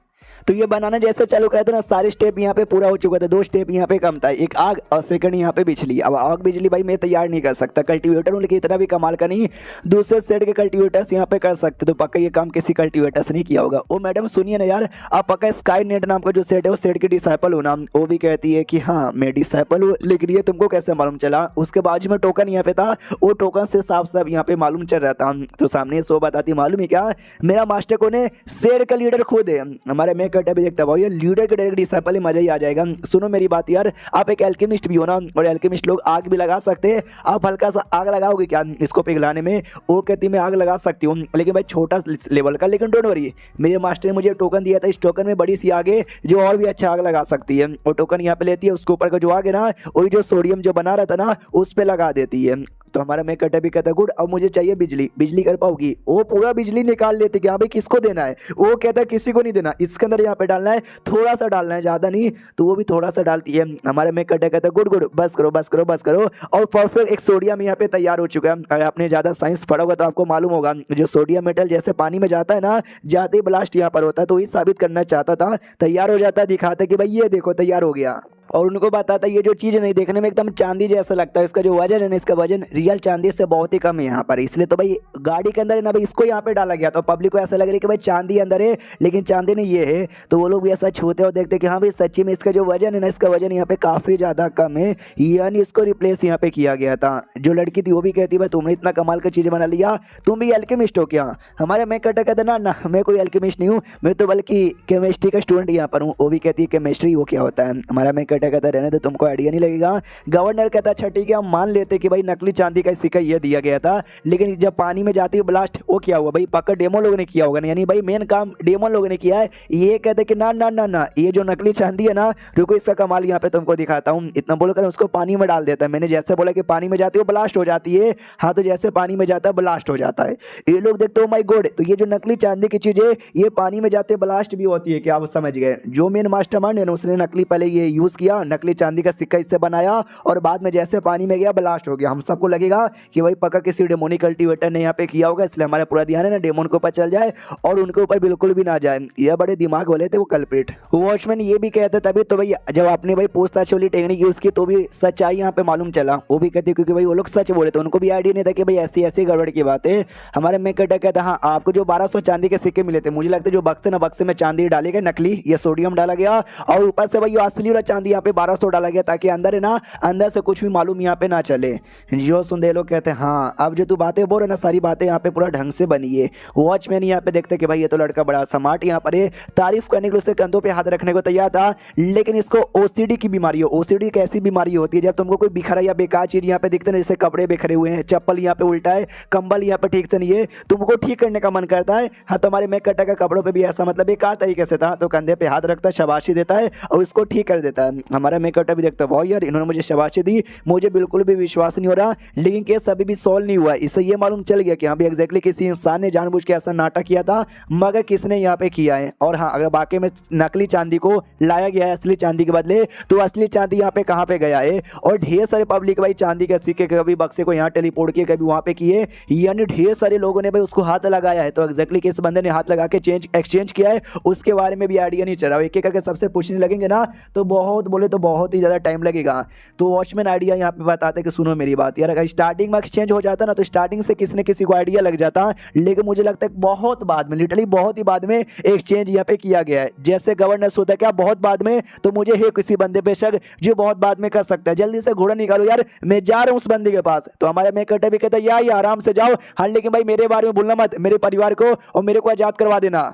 तो ये बनाना जैसे चालू करा था ना सारे स्टेप यहाँ पे पूरा हो चुका था, 2 स्टेप यहाँ पे कम था, एक आग और सेकंड यहाँ पे बिजली। अब आग बिजली भाई मैं तैयार नहीं कर सकता, कल्टीवेटर हूँ लेकिन इतना भी कमाल का नहीं, दूसरे सेट के कल्टीवेटर्स यहाँ पे कर सकते। तो पक्का ये काम किसी कल्टीवेटर्स नहीं किया होगा। वो मैडम सुनिए ना यार, आप पक्का स्काई नेट नाम का जो सेट है वो सेट की डिसाइपल हो ना? वो भी कहती है कि हाँ मैं डिसाइपल हूँ, लेकिन ये तुमको कैसे मालूम चला? उसके बाजू में टोकन यहाँ पे था, वो टोकन से साफ साफ यहाँ पे मालूम चल रहा था। तो सामने सो बताती मालूम है क्या, मेरा मास्टर को ने शेर का लीडर खुद है। हमारे मैं कहता भी देखता भाई ये लीडर के डायरेक्ट डिसाइपल ही मजा ही आ जाएगा। सुनो मेरी बात यार, आप एक एल्केमिस्ट भी हो ना, और एल्केमिस्ट लोग आग भी लगा सकते हैं। आप हल्का सा आग लगाओगे क्या इसको पिघलाने में? वो कहती मैं आग लगा सकती हूँ, लेकिन भाई छोटा लेवल का। लेकिन डोंट वरी, मेरे मास्टर ने मुझे टोकन दिया था, इस टोकन में बड़ी सी आग है जो और भी अच्छा आग लगा सकती है। वो टोकन यहाँ पे लेती है, उसके ऊपर का जो आग है ना, वही जो सोडियम जो बना रहा था ना उस पे लगा देती है। तो हमारा मैं कटा भी कहता गुड, अब मुझे चाहिए बिजली। बिजली कर पाओगी? वो पूरा बिजली निकाल लेते कि हाँ भाई किसको देना है। वो कहता है किसी को नहीं देना, इसके अंदर यहाँ पे डालना है, थोड़ा सा डालना है, ज़्यादा नहीं। तो वो भी थोड़ा सा डालती है। हमारे मैं कटा कहता गुड गुड, बस करो बस करो बस करो। और परफेक्ट एक सोडियम यहाँ पे तैयार हो चुका है। अगर आपने ज़्यादा साइंस पढ़ा होगा तो आपको मालूम होगा, जो सोडियम मेटल जैसे पानी में जाता है ना, जाते ही ब्लास्ट यहाँ पर होता है। तो ये साबित करना चाहता था, तैयार हो जाता है, दिखाता कि भाई ये देखो तैयार हो गया। और उनको बताता ये जो चीज़ नहीं देखने में एकदम चांदी जैसा लगता है, इसका जो वजन है ना, इसका वजन रियल चांदी से बहुत ही कम है यहाँ पर। इसलिए तो भाई गाड़ी के अंदर है ना भाई, इसको यहाँ पे डाला गया। तो पब्लिक को ऐसा लग रहा है कि भाई चांदी अंदर है, लेकिन चांदी नहीं ये है। तो वो लोग भी ऐसा छूते और देखते कि हाँ भाई सच्ची में इसका जो वजन है ना, इसका वजन यहाँ पे काफ़ी ज़्यादा कम है, यानी इसको रिप्लेस यहाँ पे किया गया था। जो लड़की थी वो भी कहती भाई तुमने इतना कमाल का चीज़ बना लिया, तुम भी एल्केमिस्ट हो क्या? हमारे मैं कहता कहता ना ना मैं कोई एल्केमिस्ट नहीं हूँ, मैं तो बल्कि केमिस्ट्री का स्टूडेंट यहाँ पर हूँ। वो भी कहती है केमिस्ट्री वो क्या होता है? हमारा मैं कहता कहता रहने तो तुमको आइडिया नहीं लगेगा। गवर्नर कहता अच्छा ठीक है, हम मान लेते कि भाई नकली चांदी का सिक्का ये दिया गया था, लेकिन जब पानी में जाती है ब्लास्ट, वो क्या हुआ भाई? पक्का डेमो लोगों ने किया होगा, यानी भाई मेन काम डेमो लोगों ने किया है। ये कहते कि ना ना ना ना, ये जो नकली चांदी है ना, रुको इसका कमाल यहाँ पे तुमको दिखाता हूँ। इतना बोलकर उसको पानी में डाल देता है। मैंने जैसे बोला कि पानी में जाती है ब्लास्ट हो जाती है, हाँ तो जैसे पानी में जाता है ब्लास्ट हो जाता है। ये लोग देखते हो माय गॉड, तो ये जो नकली चांदी की चीज है ये पानी में जाते ब्लास्ट भी होती है क्या? आप समझ गए? जो मेन मास्टरमाइंड है ना, उसने नकली पहले ये यूज किया, नकली चांदी का सिक्का इससे बनाया, और बाद में जैसे पानी में गया ब्लास्ट हो गया। हम सबको लगेगा कि भाई पक्का किसी डेमोनिक कल्टीवेटर ने यहाँ पे किया होगा, इसलिए हमारा पूरा ध्यान है ना डेमोन के ऊपर चल जाए और उनके ऊपर बिल्कुल भी ना जाए। ये बड़े दिमाग वाले थे वो कल्प्रिट। वॉचमैन ये भी कहते तभी तो भाई जब आपने भाई पूछताछ वाली टेक्निक यूज की तो भी सच्चाई यहाँ पे मालूम चला। वो भी कहते क्योंकि भाई वो लोग सच बोले थे, उनको भी आइडिया नहीं था कि भाई ऐसी ऐसी गड़बड़ की बात है। हमारे मैं कहता हाँ आपको जो 1200 चांदी के सिक्के मिले थे, मुझे लगता है जो बक्से ना बक्से में चांदी डाली गई नकली, ये सोडियम डाला गया और ऊपर से भाई असली वाला चांदी यहाँ पे 1200 डाला गया, ताकि अंदर है ना, अंदर से कुछ भी मालूम यहाँ पे ना चले। जो सुनते लोग कहते हैं हाँ अब जो तू बातें बोल रहे ना, सारी बातें यहाँ पे पूरा ढंग से बनी है। वॉचमैन यहाँ पे देखते कि भाई ये तो लड़का बड़ा स्मार्ट यहाँ पर है, तारीफ करने के लिए उसके कंधों पे हाथ रखने को तैयार था, लेकिन इसको ओसीडी की बीमारी हो। ओसीडी एक ऐसी बीमारी होती है जब तुमको कोई बिखरा या बेकार चीज यहाँ पे दिखते ना, जैसे कपड़े बिखरे हुए हैं, चप्पल यहाँ पे उल्टा है, कंबल यहाँ पे ठीक से नहीं है, तुमको ठीक करने का मन करता है। हाँ तुम्हारे मैं कटा का कपड़ों पे भी ऐसा मतलब बेकार तरीके से था, तो कंधे पे हाथ रखता है, शाबाशी देता है और उसको ठीक कर देता है। हमारा मैं कटा भी देखता है यार इन्होंने मुझे शाबाशी दी, मुझे बिल्कुल भी विश्वास नहीं हो रहा, लेकिन केस अभी भी सॉल्व नहीं हुआ। इससे ये मालूम चल गया कि हाँ भी एग्जैक्टली किसी इंसान ने जानबूझ के ऐसा नाटक किया था, मगर किसने यहाँ पे किया है। और हाँ अगर वाकई में नकली चांदी को लाया गया है असली चांदी के बदले, तो असली चांदी यहाँ पे कहाँ पे गया है? और ढेर सारे पब्लिक भाई चांदी के सिक्के कभी बक्से को यहाँ टेलीपोर्ट किए, कभी वहाँ पे किए, यानी ढेर सारे लोगों ने भाई उसको हाथ लगाया है। तो एग्जैक्टली किस बंदे ने हाथ लगा के एक्सचेंज किया है उसके बारे में भी आइडिया नहीं चला। एक एक करके सबसे पूछने लगेंगे ना तो बहुत बोले तो बहुत ही ज़्यादा टाइम लगेगा। तो वॉचमैन आइडिया यहाँ पे बताते कि सुनो मेरी बात यार, अगर स्टार्टिंग में एक्सचेंज हो जाता ना तो स्टार्टिंग से किसी न किसी को आइडिया लग जाता, लेकिन मुझे लगता है बहुत बाद में, लिटरली बहुत ही बाद में एक्सचेंज यहाँ पे किया गया है। जैसे गवर्नेंस होता है क्या बहुत बाद में, तो मुझे है किसी बंदे पे शक जो बहुत बाद में कर सकता है। जल्दी से घोड़ा निकालो यार, मैं जा रहा हूँ उस बंदे के पास। तो हमारे मैं कटे भी कहता है यार आराम से जाओ, हाँ लेकिन भाई मेरे बारे में भूलना मत, मेरे परिवार को और मेरे को आजाद करवा देना।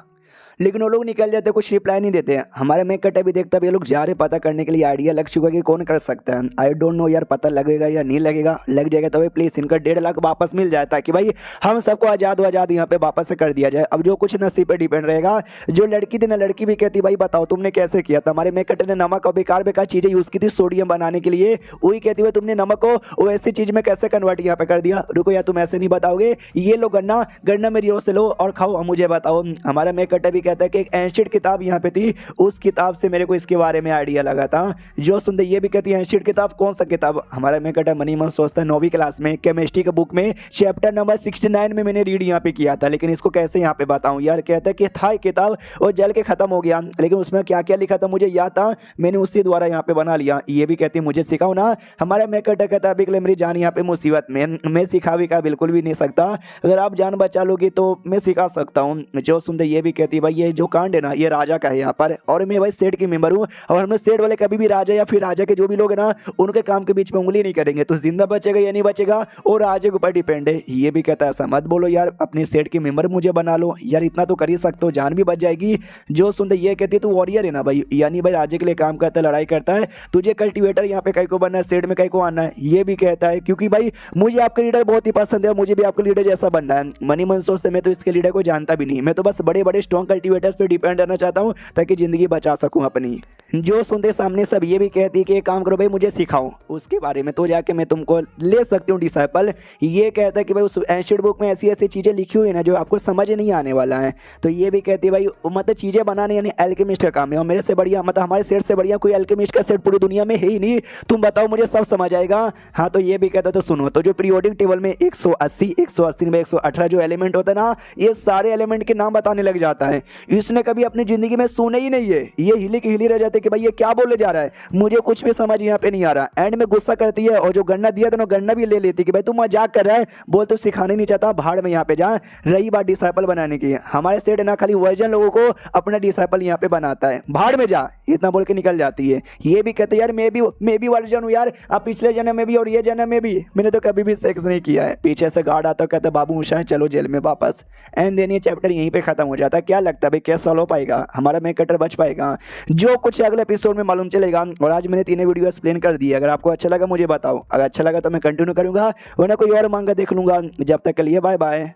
लेकिन वो लोग निकल जाते, कुछ रिप्लाई नहीं देते। हमारे मैं कटा भी देखता ये लोग जा रहे पता करने के लिए, आइडिया लग चुका है कि कौन कर सकता है। आई डोंट नो यार पता लगेगा या नहीं लगेगा, लग जाएगा तो भाई प्लीज़ इनका 1.5 लाख वापस मिल जाए, ताकि भाई हम सबको आज़ाद यहाँ पे वापस से कर दिया जाए। अब जो कुछ नसीब पे डिपेंड रहेगा। जो लड़की थी ना, लड़की भी कहती भाई बताओ तुमने कैसे किया था? हमारे मैं कटे ने नमक और बेकार बेकार चीज़ें यूज़ की थी सोडियम बनाने के लिए, वही कहती भाई तुमने नमक को वो ऐसी चीज़ में कैसे कन्वर्ट यहाँ पे कर दिया? रुको यार तुम ऐसे नहीं बताओगे, ये लो गन्ना गन्ना मेरी ओर से लो और खाओ और मुझे बताओ। हमारा मैं कटे भी कहता है कि एक एंशियंट किताब यहाँ पे थी, उस किताब से मेरे को इसके बारे में आइडिया लगा था। जो सुनते ये भी कहती है एंशियंट किताब, कौन सा किताब? हमारा मैं कहता मनी मन सोचता है 9वीं क्लास में केमिस्ट्री के बुक में चैप्टर नंबर 69 में मैंने रीड यहाँ पे किया था, लेकिन इसको कैसे यहाँ पे बताऊं यार। कहता है कि था किताब वो जल के खत्म हो गया, लेकिन उसमें क्या क्या लिखा था मुझे याद था, मैंने उसी द्वारा यहाँ पे बना लिया। ये भी कहती है मुझे सिखाओ ना। हमारा मैं कहता अभी के लिए मेरी जान यहाँ पे मुसीबत में, मैं सिखा बिल्कुल भी नहीं सकता, अगर आप जान बचा लोगी तो मैं सिखा सकता हूँ। जो सुनते ये भी कहती भाई ये जो कांड है ना ये राजा का है यहाँ पर, और मैं भाई सेठ की मेंबर हूँ, और हम लोग सेठ वाले कभी भी राजा या फिर राजा के जो भी लोग हैं ना उनके काम के बीच में उंगली नहीं करेंगे, तो जिंदा बचेगा या नहीं बचेगा और राजे के ऊपर डिपेंड है। ये भी कहता है ऐसा मत बोलो यार, अपनी सेठ की मेंबर मुझे बना लो यार, इतना तो कर ही सकते हो, जान भी बच जाएगी। जो सुनते ये कहती है तू वॉरियर है ना भाई, यानी भाई राजे के लिए काम करता है, लड़ाई करता है, तुझे कल्टीवेटर यहाँ पे कहीं को बनना है, सेठ में कहीं को आना है। ये भी कहता है क्योंकि भाई मुझे आपका लीडर बहुत ही पसंद है, मुझे भी आपका लीडर जैसा बनना है। मनी मन सोचते मैं तो इसके लीडर को जानता भी नहीं, मैं तो बस बड़े बड़े स्ट्रॉन्ग कल्टीवेटर्स पे डिपेंड रहना चाहता हूँ ताकि जिंदगी बचा सकूँ अपनी। जो सुनते सामने सब ये भी कहती है कि एक काम करो भाई मुझे सिखाओ उसके बारे में, तो जाके मैं तुमको ले सकती हूँ डिसाइपल। ये कहता है कि भाई उस एंशिएंट बुक में ऐसी ऐसी चीज़ें लिखी हुई है ना जो आपको समझ नहीं आने वाला है। तो ये भी कहती है भाई मतलब चीज़ें बनाने यानी एल्केमिस्ट का काम है, और मेरे से बढ़िया मतलब हमारे सेट से बढ़िया कोई एल्केमिस्ट का सेट पूरी दुनिया में है ही नहीं, तुम बताओ मुझे सब समझ आएगा। हाँ तो ये भी कहता है तो सुनो, तो जो पीरियोडिक टेबल में 180 में 118 जो एलिमेंट होता है ना, ये सारे एलिमेंट के नाम बताने लग जाता है। इसने कभी अपनी जिंदगी में सुने ही नहीं है, ये हिली की हिली रह जाते कि भाई ये क्या बोले जा रहा है, मुझे कुछ भी समझ यहाँ पे नहीं आ रहा। एंड में गुस्सा करती है और जो गन्ना दिया था ना गन्ना भी ले लेती कि भाई तू मजाक कर रहा है, बोल तो सिखाने नहीं चाहता, भाड़ में यहाँ पे जा। रही बात डिसाइपल बनाने की, हमारे सेठ ना खाली वर्जन लोगों को अपना डिसाइपल यहाँ पे बनाता है, भाड़ में जा इतना बोल के निकल जाती है। ये भी कहते यार मैं भी वर्जन हूँ यार, अब पिछले जन्म में भी और ये जन्म में भी मैंने तो कभी भी सेक्स नहीं किया है। पीछे से गार्ड आता कहता बाबू ऊषा चलो जेल में वापस। एंड देन ये चैप्टर यहीं पे खत्म हो जाता है। क्या लगता है भाई क्या सॉल्व हो पाएगा, हमारा मेन कैरेक्टर बच पाएगा, जो कुछ अगले एपिसोड में मालूम चलेगा। और आज मैंने तीनों वीडियो एक्सप्लेन कर दी, अगर आपको अच्छा लगा मुझे बताओ, अगर अच्छा लगा तो मैं कंटिन्यू करूंगा, वरना कोई और मांगा देख लूंगा। जब तक के लिए बाय बाय।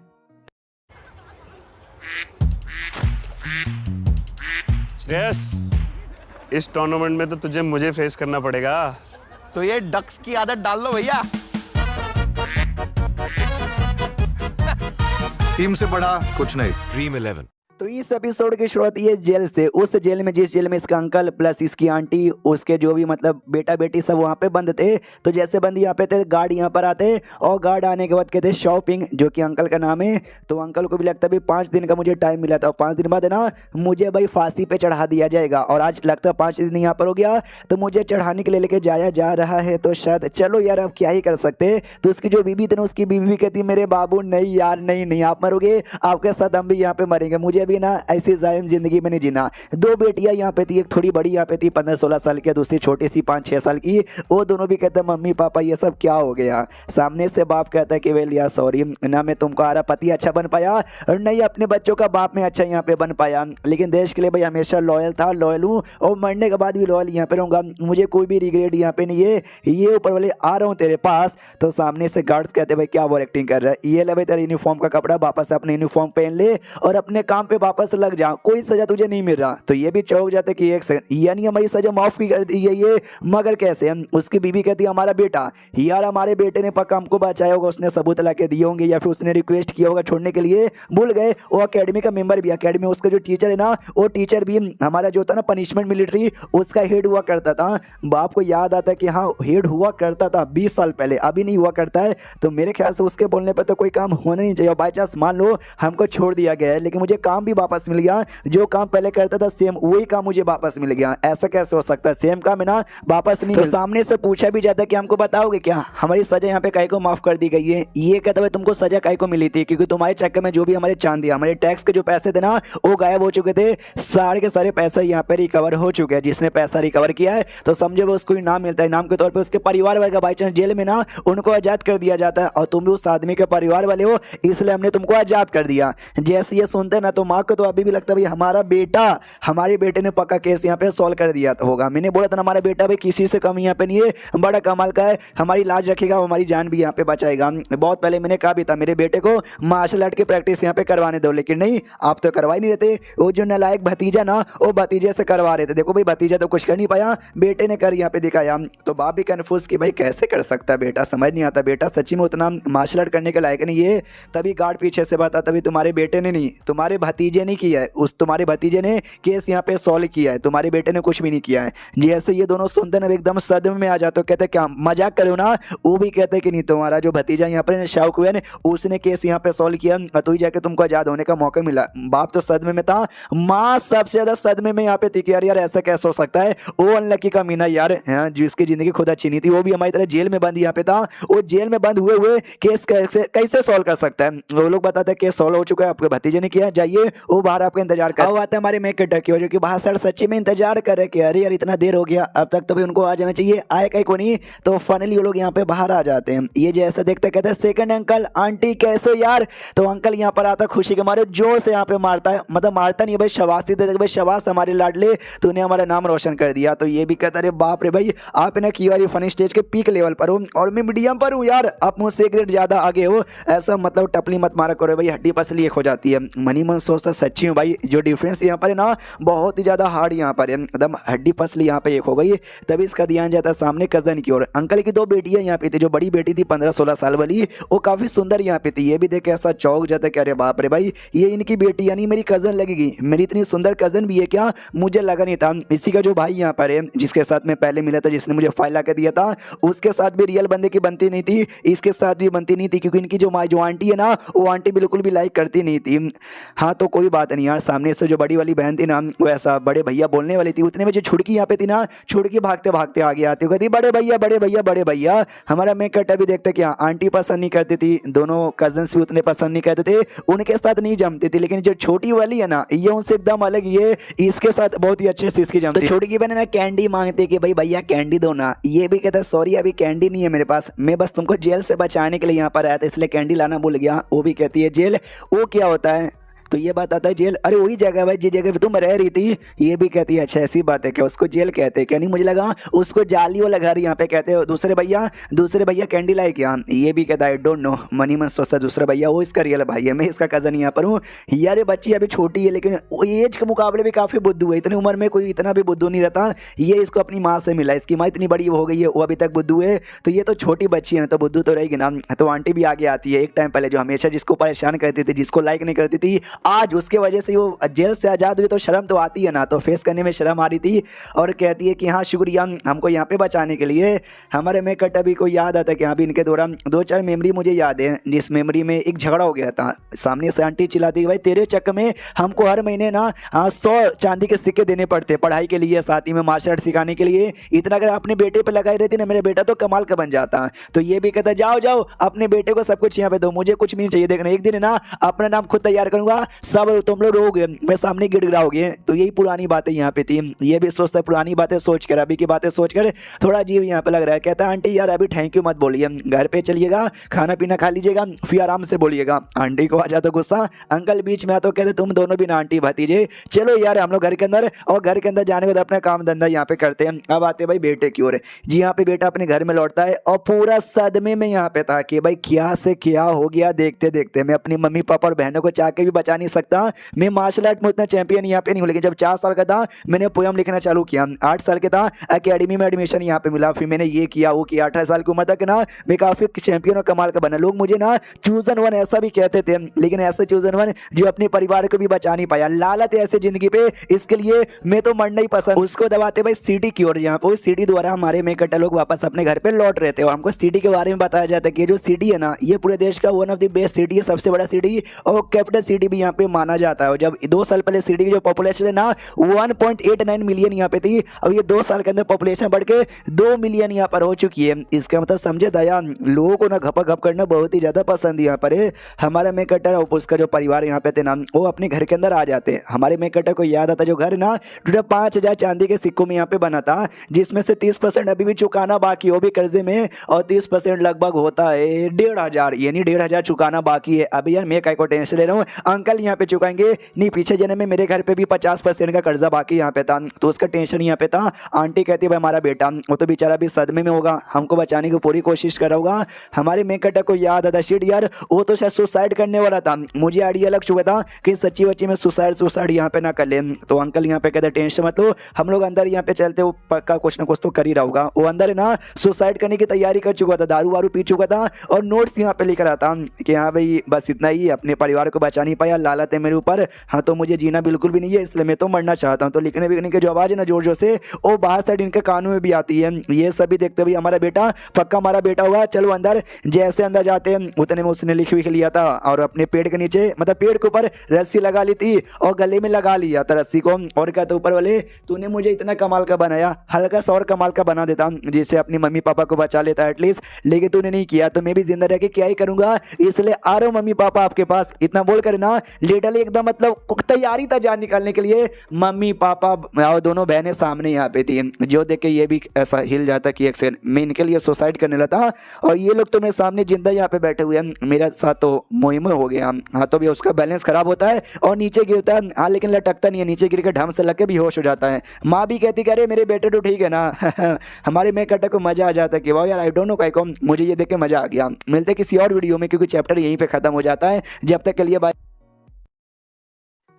श्रेयस, इस टूर्नामेंट में तो तुझे मुझे फेस करना पड़ेगा। तो ये डक्स की आदत डाल लो भैया। टीम से बड़ा कुछ नहीं। ड्रीम 11। तो इस एपिसोड की शुरुआत ये जेल से, उस जेल में जिस जेल में इसका अंकल प्लस इसकी आंटी उसके जो भी मतलब बेटा बेटी सब वहाँ पे बंद थे। तो जैसे बंद यहाँ पे थे गार्ड यहाँ पर आते, और गार्ड आने के बाद कहते शॉपिंग जो कि अंकल का नाम है। तो अंकल को भी लगता है भाई 5 दिन का मुझे टाइम मिला था, और 5 दिन बाद है ना मुझे भाई फांसी पे चढ़ा दिया जाएगा, और आज लगता है 5 दिन यहाँ पर हो गया तो मुझे चढ़ाने के लिए लेके जाया जा रहा है। तो शायद चलो यार अब क्या ही कर सकते। तो उसकी जो बीबी थी ना उसकी बीबी भी कहती मेरे बाबू नहीं यार नहीं आप मरोगे, आपके साथ हम भी यहाँ पे मरेंगे, मुझे भी ना ऐसी जालिम जिंदगी में नहीं जीना। 2 बेटियां यहाँ पे थी, एक थोड़ी बड़ी यहाँ पे थी 15-16 साल की, दूसरी छोटी सी 5-6 साल की। वो दोनों भी कहते हैं मम्मी पापा ये सब क्या हो गया। सामने से बाप कहता है कि वेल यार सॉरी ना मैं तुमको आ रहा पति अच्छा बन पाया और नहीं अपने बच्चों का बाप में अच्छा यहाँ पे बन पाया, लेकिन देश के लिए भाई हमेशा लॉयल था, लॉयल हूँ और मरने के बाद भी लॉयल यहाँ पे रहूँगा, मुझे कोई भी रिग्रेट यहाँ पे नहीं है। ये ऊपर वाले आ रहा हूँ तेरे पास। तो सामने से गार्ड्स कहते भाई क्या ओवर एक्टिंग कर रहा है, ये ले भाई तेरा यूनिफॉर्म का कपड़ा वापस अपने यूनिफॉर्म पहन ले और अपने काम पे वापस लग जा, कोई सजा तुझे नहीं मिल रहा। तो ये भी चौंक जाते कि एक सेकंड यानी हमारी सजा माफ की कर दी ये मगर कैसे। उसकी बीवी कहती है हमारा बेटा यार हमारे बेटे ने पक्का हमको बचाया होगा, उसने सबूत ला के दिए होंगे या फिर उसने रिक्वेस्ट किया होगा छोड़ने के लिए, भूल गए वो अकेडमी का मेंबर भी, अकेडमी उसका जो टीचर है ना वो टीचर भी हमारा जो था ना पनिशमेंट मिलिट्री उसका हेड हुआ करता था। बाप को याद आता है कि हाँ हेड हुआ करता था 20 साल पहले, अभी नहीं हुआ करता है। तो मेरे ख्याल से उसके बोलने पर तो कोई काम होना नहीं चाहिए। बाई चांस मान लो हमको छोड़ दिया गया है लेकिन मुझे काम भी वापस मिल गया, जो काम पहले करता था सेम वही काम मुझे वापस मिल गया, ऐसा कैसे हो सकता है, सेम काम है ना वापस नहीं। तो सामने से पूछा भी जाता है कि हमको बताओगे क्या हमारी सजा यहाँ पे काहे को माफ कर दी गई है। ये कहता है तुमको सजा काहे को मिली थी, क्योंकि तुम्हारे चक्कर में जो भी हमारे चांदी हमारे टैक्स के जो पैसे थे ना वो गायब हो चुके थे, सारे के सारे पैसे यहाँ पे रिकवर हो चुके हैं। जिसने पैसा रिकवर किया है तो समझो वो उसको इनाम मिलता है, इनाम के तौर पर उसके परिवार वाले का बाई चांस जेल में ना उनको आजाद कर दिया जाता है, और तुम भी उस आदमी के परिवार वाले हो इसलिए हमने तुमको आजाद कर दिया। जैसे ये सुनते ना तो माँ को तो अभी भी लगता है भाई हमारा बेटा, हमारे बेटे ने पक्का केस यहाँ पे सॉल्व कर दिया होगा। मैंने बोला था ना हमारा बेटा भाई किसी से कम यहाँ पे नहीं है, बड़ा कमाल का है, हमारी लाज रखेगा, हमारी जान भी यहाँ पे बचाएगा। बहुत पहले मैंने कहा भी था मेरे बेटे को मार्शल आर्ट की प्रैक्टिस यहाँ पे करवाने दो, लेकिन नहीं आप तो करवा ही नहीं रहते। वो जो नालायक भतीजा ना वो भतीजे से करवा रहे थे, देखो भाई भतीजा तो कुछ कर नहीं पाया, बेटे ने कर यहाँ पे दिखाया। तो बाप भी कन्फ्यूज कि भाई कैसे कर सकता है बेटा, समझ नहीं आता बेटा सच्ची में उतना मार्शल आर्ट करने के लायक नहीं है। तभी गार्ड पीछे से बता तभी तुम्हारे बेटे ने नहीं तुम्हारे भतीजे ने किया है, उस तुम्हारे भतीजे ने केस यहाँ पे सॉल्व किया है, तुम्हारे बेटे ने कुछ भी नहीं किया है। जैसे ये दोनों सुनते ना एकदम सदमे में आ जाते, कहते क्या मजाक करो ना, वो भी कहते कि नहीं तुम्हारा जो भतीजा यहाँ पर शाउक हुआ है उसने केस यहाँ पे सॉल्व किया तो ही जाके तुमको आजाद होने का मौका मिला। बाप तो सदमे में था, माँ सबसे ज्यादा सदमे में यहाँ पे थी कि यार ऐसा कैसे हो सकता है। वो अनलकी का मीना यार जिसकी जिंदगी खुद अच्छी नहीं थी वो भी हमारी तरह जेल में बंद यहाँ पे था, वो जेल में बंद हुए केस कैसे सॉल्व कर सकता है। वो लोग बताते हैं केस सॉल्व हो चुका है, आपके भतीजे ने किया, जाइए वो बाहर आपका इंतजार कर। अब आते हैं हमारे मेक टकी जो कि बाहर सर सच्ची में इंतजार कर रहे कि अरे यार इतना देर हो गया, अब तक तो भी उनको आ जाना चाहिए, आए कहीं को नहीं। तो फाइनली वो लोग यहाँ पे बाहर आ जाते हैं। ये जैसे देखते कहते हैं सेकंड अंकल आंटी कैसे यार। तो अंकल यहाँ पर आता खुशी के मारे जोर से यहाँ पे मारता है, मतलब मारता नहीं भाई, शाबाशी देता है भाई, शाबाश हमारे लाडले, तूने हमारा नाम रोशन कर दिया। तो ये भी कहता अरे बाप रे भाई आप ना की यार फनी स्टेज के पीक लेवल पर हो और मैं मीडियम पर हूँ यार, आप मुझसे एक ग्रेड ज्यादा आगे हो, ऐसा मतलब टपली मत मारा करो भाई, हड्डी पसली एक हो जाती है। मनी मन सोचता सच्ची हूँ भाई, जो डिफरेंस यहाँ पर है ना बहुत ही ज्यादा हार्ड यहाँ पर है, एकदम हड्डी पसली यहाँ पे एक हो गई। तभी इसका ध्यान जाता है सामने कजन की ओर। अंकल की दो बेटियां यहाँ पे थी, जो बड़ी बेटी थी 15-16 साल वाली, वो काफी सुंदर यहाँ पे थी। ये भी देख के ऐसा चौंक जाता है कि अरे बाप रे भाई ये इनकी बेटी यानी मेरी कजन लगेगी, मेरी इतनी सुंदर कजन भी है क्या, मुझे लगा नहीं था। इसी का जो भाई यहाँ पर है जिसके साथ मैं पहले मिला था, जिसने मुझे फाइल ला के दिया था, उसके साथ भी रियल बंदे की बनती नहीं थी, इसके साथ भी बनती नहीं थी, क्योंकि इनकी जो आंटी है ना वो आंटी बिल्कुल भी लाइक करती नहीं थी। हाँ तो कोई बात नहीं यार, सामने से जो बड़ी वाली बहन थी ना वो ऐसा बड़े भैया बोलने वाली थी, उतने में जो छुड़की यहाँ पे थी ना, छुड़की भागते भागते आगे आती कहती बड़े भैया बड़े भैया बड़े भैया। हमारा मेक कट अभी देखते क्या आंटी पसंद नहीं करती थी, दोनों कजन्स भी उतने पसंद नहीं करते थे, उनके साथ नहीं जमती थी, लेकिन जो छोटी वाली है ना ये उनसे एकदम अलग, ये इसके साथ बहुत ही अच्छे से इसकी जमती। तो छोटी की बहन ना कैंडी मांगती कि भाई भैया कैंडी दो ना, ये भी कहता सॉरी अभी कैंडी नहीं है मेरे पास, मैं बस तुमको जेल से बचाने के लिए यहाँ पर आया था, इसलिए कैंडी लाना भूल गया। वो भी कहती है जेल, वो क्या होता है, तो ये बात आता है जेल, अरे वही जगह भाई जिस जगह पे तुम रह रही थी। ये भी कहती है अच्छा ऐसी बात है क्या, उसको जेल कहते हैं क्या, नहीं मुझे लगा उसको जाली वाला घर यहाँ पे कहते हैं। दूसरे भैया कैंडी लाए क्या, ये भी कहता है आई डोंट नो। मनी मन सोचता है दूसरा भैया वो इसका रियल भाई है, मैं इसका कजन यहाँ पर हूँ। यार बच्ची अभी छोटी है लेकिन एज के मुकाबले भी काफ़ी बुद्धू है, इतनी उम्र में कोई इतना भी बुद्धू नहीं रहता। ये इसको अपनी माँ से मिला, इसकी माँ इतनी बड़ी हो गई है, वो अभी तक बुद्धू है, तो ये तो छोटी बच्ची है तो बुद्धू तो रहेगी ना। तो आंटी भी आगे आती है, एक टाइम पहले जो हमेशा जिसको परेशान करती थी, जिसको लाइक नहीं करती थी, आज उसके वजह से वो जेल से आज़ाद हुई, तो शर्म तो आती है ना, तो फेस करने में शर्म आ रही थी। और कहती है कि हाँ शुक्रिया हमको यहाँ पे बचाने के लिए। हमारे में कट अभी को याद आता है कि अभी इनके दौरान 2-4 मेमोरी मुझे याद है, जिस मेमोरी में एक झगड़ा हो गया था। सामने से आंटी चिल्लाती भाई तेरे चक्कर में हमको हर महीने ना 100 चांदी के सिक्के देने पड़ते पढ़ाई के लिए, साथ ही में मार्शल आर्ट सिखाने के लिए, इतना अगर अपने बेटे पर लगाई रहती ना मेरा बेटा तो कमाल का बन जाता। तो ये भी कहता जाओ जाओ अपने बेटे को सब कुछ यहाँ पे दो, मुझे कुछ भी नहीं चाहिए, देखना एक दिन ना अपना नाम खुद तैयार करूंगा, सब तुम लोग रोगे मैं सामने गिड़गिड़ाओगे। तो यही पुरानी बातें यहाँ पे थी। ये भी सोचता है पुरानी बातें सोचकर, अभी की बातें सोचकर थोड़ा अजीब यहाँ पे लग रहा है। कहता है आंटी यार अभी थैंक यू मत बोलिए, घर पे चलिएगा खाना पीना खा लीजिएगा फिर आराम से बोलिएगा। आंटी को आ जाता गुस्सा, अंकल बीच में आते कहते तुम दोनों भी ना आंटी भतीजे चलो यार हम लोग घर के अंदर, और घर के अंदर जाने के बाद अपना काम धंधा यहाँ पे करते हैं। अब आते भाई बेटे की ओर। जी यहाँ पे बेटा अपने घर में लौटता है और पूरा सदमे में यहाँ पे था कि भाई क्या से क्या हो गया। देखते देखते मैं अपनी मम्मी पापा और बहनों को चाह के भी बचा नहीं सकता, मैं मार्शल आर्ट में उतना चैंपियन यहाँ पे नहीं हूँ, लेकिन जब 4 साल का था मैंने पोयम लिखना चालू किया, 8 साल के था एकेडमी में एडमिशन यहाँ पे मिला, फिर मैंने ये किया वो किया, 18 साल की उम्र तक ना मैं काफी चैंपियन और कमाल का बना। लोग मुझे ना चूजन वन ऐसा भी कहते थे, लेकिन ऐसे चूजन वन जो अपने परिवार को भी बचा नहीं पाया। लालत है ऐसे जिंदगी पे, इसके लिए मैं तो मरना ही पसंद। उसको दबाते भाई सिटी की ओर, यहाँ पे सिटी द्वारा हमारे में कट्टा लोग वापस अपने घर पे लौट रहे थे और हमको सिटी के बारे में बताया जाता है कि जो सिटी है ना ये पूरे देश का one of the best city है, सबसे बड़ा सिटी और कैपिटल सिटी भी यहाँ पे माना जाता है। और जब 2 साल पहले सिटी की जो पॉपुलेशन है ना 1.89 मिलियन यहाँ पे थी, अब ये 2 साल के अंदर पॉपुलेशन बढ़ के 2 मिलियन यहाँ पर हो चुकी है। इसका मतलब समझे दया, लोगों को ना घपा घप करना बहुत ही ज्यादा पसंद यहाँ पर है। हमारा में कट्टा और उसका जो परिवार यहाँ पे थे ना वो अपने घर के अंदर आ जाते हैं। हमारे में कट्टा को याद आता जो घर ना टोटल 5000 चांदी के सिक्कों में यहाँ पे बना था, जिसमें से 30% अभी भी चुकाना बाकी, वो भी कर्जे में, और 30% लगभग होता है 1500, यानी 1500 चुकाना बाकी है। अभी यार मैं काय को टेंशन ले रहा हूँ, अंकल यहाँ पे चुकाएंगे नहीं, पीछे जन्म में मेरे घर पे भी 50% का कर्जा बाकी यहाँ पे था, तो उसका टेंशन यहाँ पे था। आंटी कहती है भाई हमारा बेटा वो तो बेचारा भी सदमे में होगा, हमको बचाने की पूरी कोशिश कर रहा होगा। हमारे मेक कट्टा को याद आता शिट यार वो तो शायद सुसाइड करने वाला था, मुझे आइडिया लग चुका था कि सच्ची बच्ची में सुसाइड यहाँ पे ना कर ले। तो अंकल यहाँ पे कहते टेंशन मत लो, हम लोग अंदर यहाँ पे चलते, वो पक्का कुछ ना कुछ तो कर ही रहा होगा। वो अंदर ना सुसाइड करने की तैयारी कर चुका था, दारू वारू पी चुका था और नोट्स यहाँ पे लिख रहा था कि हाँ भाई बस इतना ही, अपने परिवार को बचा नहीं पाया, लालत है मेरे ऊपर, हाँ तो मुझे जीना बिल्कुल भी नहीं है, इसलिए मैं तो मरना चाहता हूँ। तो लिखने विखने की जो आवाज़ है ना जोर जोर से वो बाहर साइड इनके कानों में भी आती है। ये सभी देखते हुए हमारा बेटा पक्का हमारा बेटा हुआ, चलो अंदर। जैसे अंदर जाते हैं उतने में उसने लिख लिया था और अपने पेड़ के नीचे मतलब पेड़ के ऊपर रस्सी लगा ली थी और गले में लगा लिया था रस्सी को, और कहते ऊपर वाले तूने मुझे इतना कमाल का बनाया, हल्का सा और कमाल का बना देता जिससे अपनी मम्मी पापा को बचा लेता एटलीस्ट, लेकिन तूने नहीं किया तो मैं भी जिंदा रह के क्या ही करूंगा, इसलिए आ रहा हूँ मम्मी पापा आपके पास। इतना बोल कर ना लिटरली एकदम मतलब तैयारी था जान निकालने के लिए। मम्मी पापा और दोनों बहनें सामने यहाँ पे थी, जो देख के ये भी ऐसा हिल जाता कि एक सेकंड मैं इनके लिए सुसाइड करने लगा, और ये लोग तो मेरे सामने जिंदा यहाँ पे बैठे हुए हैं, मेरा साथ तो मुहिम हो गया। हाँ तो भी उसका बैलेंस खराब होता है और नीचे गिरता है, हाँ लेकिन लटकता नहीं है, नीचे गिर के ढंग से लग के बेहोश हो जाता है। माँ भी कहती कि अरे मेरे बेटे तो ठीक है ना। हमारे मैं कट्टा को मजा आ जाता है कि वाह यार आई डोंट नो काय को, मुझे ये देख के मजा आ गया। मिलते किसी और वीडियो में, क्योंकि चैप्टर यहीं पे खत्म हो जाता है। जब तक के लिए बाय।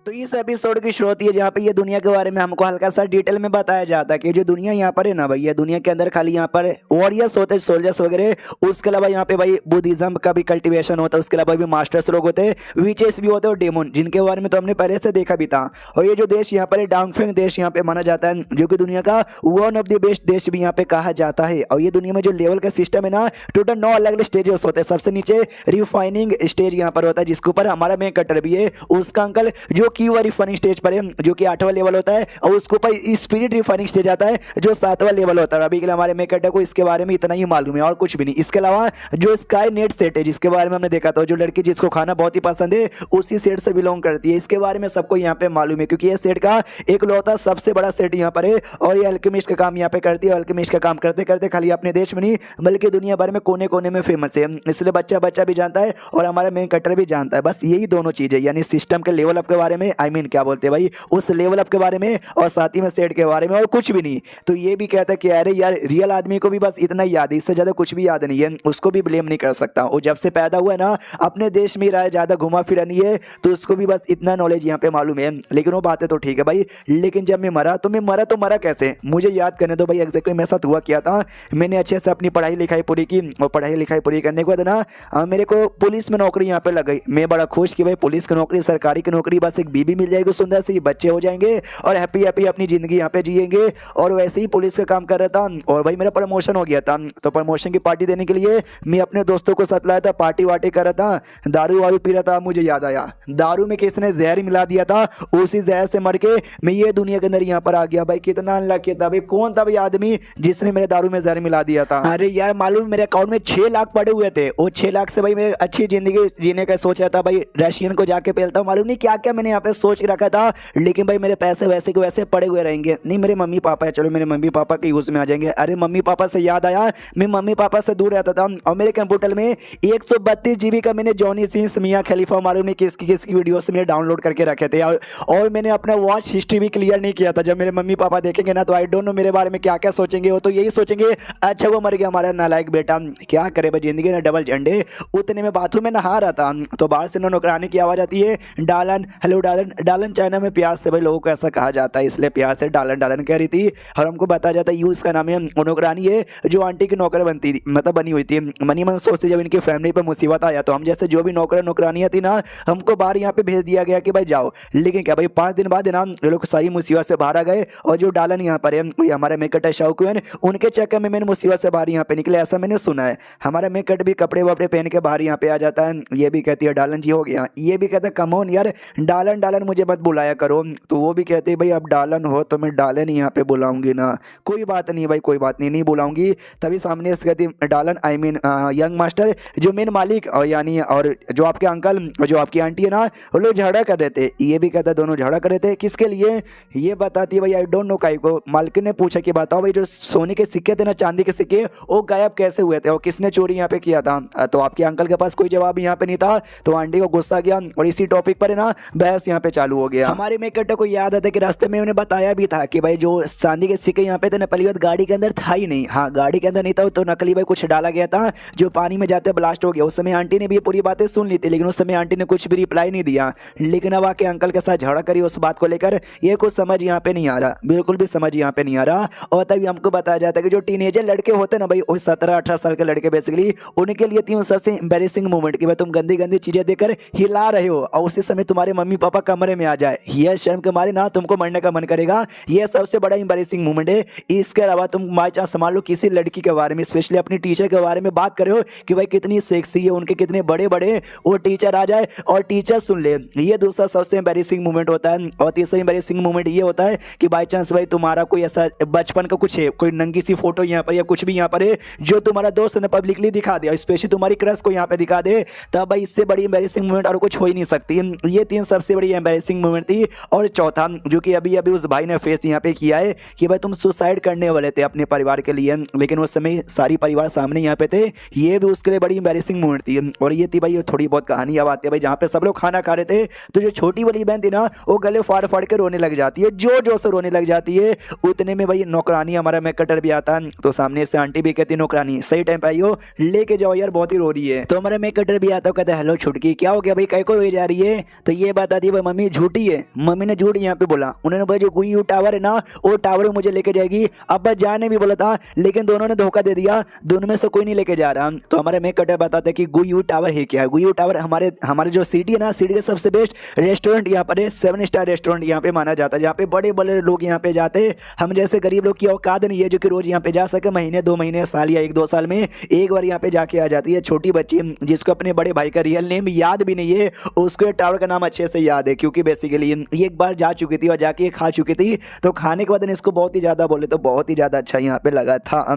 तो इस एपिसोड की शुरुआत है जहाँ पे ये दुनिया के बारे में हमको हल्का सा डिटेल में बताया जाता है कि जो दुनिया यहाँ पर है ना भाई, ये दुनिया के अंदर खाली यहाँ पर वॉरियर्स होते हैं, सोल्जर्स वगैरह, उसके अलावा यहाँ पे भाई बुद्धिज्म का भी कल्टीवेशन होता है, उसके अलावा भी मास्टर्स लोग होते हैं, विचेस भी होते हैं और डेमोन, जिनके बारे में तो हमने पहले से देखा भी था। और ये जो देश यहाँ पर है डांगफेंग देश यहाँ पे माना जाता है, जो कि दुनिया का वन ऑफ द बेस्ट देश भी यहाँ पे कहा जाता है। और ये दुनिया में जो लेवल का सिस्टम है ना, टोटल 9 अलग अलग स्टेजेस होते हैं। सबसे नीचे रिफाइनिंग स्टेज यहाँ पर होता है, जिसके ऊपर हमारा मेन कटर भी है, उसका अंकल जो की हुआ रिफाइनिंग स्टेज पर है, जो कि 8वां लेवल होता है, और उसके ऊपर स्पिरिट रिफाइनिंग स्टेज आता है जो 7वां लेवल होता है। अभी के लिए हमारे मेन कटर को इसके बारे में इतना ही मालूम है और कुछ भी नहीं। इसके अलावा जो स्काई नेट सेट है, जिसके बारे में हमने देखा था, जो लड़की जिसको खाना बहुत ही पसंद है उसी सेट से बिलोंग करती है, इसके बारे में सबको यहाँ पे मालूम है, क्योंकि ये सेट का एक लौता सबसे बड़ा सेट यहाँ पर है। और ये अल्केमिस्ट का काम यहाँ पे करती है। अल्केमिस्ट का काम करते करते खाली अपने देश में नहीं बल्कि दुनिया भर में कोने कोने में फेमस है, इसलिए बच्चा बच्चा भी जानता है और हमारा मेन कटर भी जानता है। बस यही दोनों चीजें, यानी सिस्टम के लेवल अप के बारे में, आई मीन क्या बोलते हैं भाई, उस लेवल अप के बारे में, और साथ ही में सेट के बारे में, और कुछ भी नहीं। तो ये भी कहता है कि अरे यार रियल आदमी को भी बस इतना ही याद है, इससे ज्यादा कुछ भी याद नहीं है, उसको भी ब्लेम नहीं कर सकता। वो जब से पैदा हुआ है ना अपने देश में रहा है, ज्यादा घुमा फिरा नहीं है, तो उसको भी बस इतना नॉलेज यहाँ पे मालूम है। लेकिन वो बातें तो ठीक है भाई, लेकिन जब मैं मरा तो मरा कैसे, मुझे याद करने दो भाई एग्जैक्टली मेरे साथ हुआ क्या था। मैंने अच्छे से अपनी पढ़ाई लिखाई पूरी की, और पढ़ाई लिखाई पूरी करने के बाद ना मेरे को पुलिस में नौकरी यहाँ पे लग गई। मैं बड़ा खुश कि भाई पुलिस की नौकरी, सरकारी की नौकरी, बस एक बीबी मिल जाएगी सुंदर सी, बच्चे हो जाएंगे और हैप्पी हैप्पी अपनी जिंदगी यहाँ पे जिएंगे। और वैसे ही पुलिस का काम कर रहा था और भाई मेरा प्रमोशन हो गया था। तो प्रमोशन की पार्टी देने के लिए मैं अपने दोस्तों को साथ लाया था, पार्टी वार्टी कर रहा था, दारू वारू पी रहा था। मुझे याद आया दारू में किसने जहर मिला दिया था, उसी जहर से मर के मैं ये दुनिया के अंदर यहाँ पर आ गया। भाई कितना अनलकी था भाई, कौन था भाई आदमी जिसने मेरे दारू में जहर मिला दिया था। अरे यार मालूम मेरे अकाउंट में 6 लाख पड़े हुए थे, वो 6 लाख से भाई मैं अच्छी जिंदगी जीने का सोच रहा था भाई, रशियन को जाके पेलता हूँ, मालूम नहीं क्या क्या मैंने यहाँ पे सोच रखा था। लेकिन भाई मेरे पैसे वैसे के वैसे पड़े हुए रहेंगे। नहीं मेरे मम्मी पापा है, चलो मेरे मम्मी पापा के यूज में आ जाएंगे। अरे मम्मी पापा से याद आया, मैं मम्मी पापा से दूर रहता था और मेरे कंप्यूटर में 132 GB का मैंने जॉनी सिंस, मियां खलीफा, मालूम नहीं किसकी वीडियो से मैंने डाउनलोड करके रखे थे। और मैंने अपना वॉच हिस्ट्री भी क्लियर नहीं किया था। जब मेरे मम्मी पापा देखेंगे ना तो आई डोंट नो मेरे बारे में क्या क्या सोचेंगे। वो तो यही सोचेंगे अच्छा वो मर गया हमारा नालायक बेटा, क्या करे भाई जिंदगी में डबल झंडे। उतने में बाथरूम में नहा रहा था तो बाहर से नौकरानी की आवाज़ आती है, डालन हेलो डालन। डालन चाइना में प्यार से भाई लोगों को ऐसा कहा जाता है, इसलिए प्यार से डालन डालन कह रही थी। और हमको बताया जाता है यू इसका नाम है, नौकरानी है जो आंटी की नौकर बनती थी, मतलब बनी हुई थी। मनी मन सोचती जब इनकी फैमिली पर मुसीबत आया तो हम जैसे जो भी नौकर नौकरानियाँ थी ना हमको बाहर यहाँ पे भेज दिया गया कि भाई जाओ। लेकिन क्या भाई 5 दिन बाद ना ये लोग सारी मुसीबत से बाहर आ गए। और जो डालन यहाँ पर है वही हमारा मेकट है शाहकुन, उनके चक्कर में मैंने मुसीबत से बाहर यहाँ पे निकले, ऐसा मैंने सुना है। हमारा मेकट भी कपड़े वपड़े पहन के बाहर यहाँ पे आ जाता है। ये भी कहती है डालन जी हो गया, ये भी कहता है कमोन यार डालन डालन मुझे मत बुलाया करो। तो वो भी कहते भाई अब डालन हो तो मैं डालन यहाँ पे बुलाऊंगी ना, कोई बात नहीं भाई कोई बात नहीं बुलाऊंगी। तभी सामने से कहती डालन आई मीन यंग मास्टर जो मेन मालिक और यानी और जो आपके अंकल जो आपकी आंटी है ना वो लोग झगड़ा कर रहे थे। ये भी कहता दोनों झगड़ा कर रहे थे, किसके लिए ये बताती है भाई आई डोंट नो काई को। मालकिन ने पूछा कि बताओ भाई जो सोने के सिक्के थे ना चांदी के सिक्के वो गायब कैसे हुए थे और किसने चोरी यहाँ पे किया था। तो आपके अंकल के पास कोई जवाब यहाँ पे नहीं था तो आंटी को गुस्सा गया और इसी टॉपिक पर है ना बहस यहाँ पे चालू हो गया। हमारे मेकट को याद आता है कि रास्ते में उन्हें बताया भी था कि भाई जो चांदी के सिक्के यहाँ पे थे नकली गाड़ी के अंदर था ही नहीं। हाँ गाड़ी के अंदर नहीं था तो नकली भाई कुछ डाला गया था जो पानी में जाते ब्लास्ट हो गया। उस समय आंटी ने भी ये पूरी बातें सुन ली थी लेकिन उस समय आंटी ने कुछ भी रिप्लाई नहीं दिया। लेकिन अब आके अंकल के साथ झगड़ा करी उस बात को लेकर, ये कुछ समझ यहाँ पे नहीं आ रहा, बिल्कुल भी समझ यहाँ पे नहीं आ रहा। और तभी हमको बताया जाता है कि जो टीनेजर लड़के होते ना भाई वो 17-18 साल के लड़के बेसिकली उनके लिए थी सबसे एम्बेरेसिंग मोमेंट कि भाई तुम गंदी गंदी चीजें देकर हिला रहे हो और उसी समय तुम्हारे मम्मी पापा पापा कमरे में आ जाए, यह शर्म के मारे ना तुमको मरने का मन करेगा। यह सबसे बड़ा एम्बैरेसिंग मोमेंट है। इसके अलावा तुम बाई चांस मान लो किसी लड़की के बारे में, स्पेशली अपनी टीचर के बारे में बात कर रहे हो कि भाई कितनी सेक्सी है, उनके कितने बड़े बड़े, वो टीचर आ जाए और टीचर सुन ले, ये दूसरा सबसे एम्बैरेसिंग मोमेंट होता है। और तीसरा एम्बैरेसिंग मोमेंट ये होता है कि बाई चांस भाई तुम्हारा कोई ऐसा बचपन का कुछ है, कोई नंगी सी फोटो यहाँ पर या कुछ भी यहाँ पर है जो तुम्हारा दोस्त ने पब्लिकली दिखा दिया, स्पेशली तुम्हारी क्रश को यहाँ पे दिखा दे, तब भाई इससे बड़ी एम्बैरेसिंग मोमेंट और कुछ हो ही नहीं सकती। ये तीन सबसे बड़ी एम्बैरेसिंग मोमेंट थी। और चौथा जो कि अभी अभी उस भाई ने फेस यहाँ पे किया है कि भाई तुम सुसाइड करने वाले थे अपने परिवार के लिए, लेकिन उस समय सारी परिवार सामने यहाँ पे थे, ये भी उसके लिए बड़ी एम्बैरेसिंग मोमेंट थी। और ये थी भाई ये थोड़ी बहुत कहानी अब आती है भाई जहाँ पे सब लोग खाना खा रहे थे, तो जो छोटी वाली बहन थी ना वो गले फाड़ फाड़ के रोने लग जाती है, जोर जोर से रोने लग जाती है। उतने में भाई नौकरानी हमारा मेक कटर भी आता है, तो सामने से आंटी भी कहती नौकरानी सही टाइम पे आई हो, लेके जाओ यार बहुत ही रो रही है। तो हमारा मेक कटर भी आता है, कहता है हेलो छुटकी क्या हो गया भाई, कहीं को रोई जा रही है। तो ये बात आती है भाई मम्मी झूठी है, मम्मी ने झूठ यहाँ पे बोला, उन्होंने भाई जो गुई टावर है ना वो टावर मुझे लेके जाएगी। अब जाने भी बोला था लेकिन दोनों ने धोखा दे दिया, दोनों में से कोई नहीं लेके जा रहा। तो हमारे मेक कटर बताते हैं कि गुई टावर है क्या। गुई टावर हमारे जो सिटी है ना, सिटी का सबसे बेस्ट रेस्टोरेंट यहाँ पर है, 7 स्टार रेस्टोरेंट यहाँ पे माना जाता है, जहाँ पे बड़े बड़े लोग यहाँ पे जाते हैं। हम जैसे गरीब लोग की औकात नहीं है जो कि रोज यहाँ पे जा सके, महीने 2 महीने साल या 1-2 साल में एक बार यहाँ पे जाके आ जाती है। छोटी बच्ची जिसको अपने बड़े भाई का रियल नेम याद भी नहीं है, उसको टावर का नाम अच्छे से याद है क्योंकि बेसिकली ये एक बार जा चुकी थी और जाके खा चुकी थी। तो खाने के बाद इसको बहुत ही ज़्यादा बोले तो बहुत ही ज़्यादा अच्छा यहाँ पे लगा था।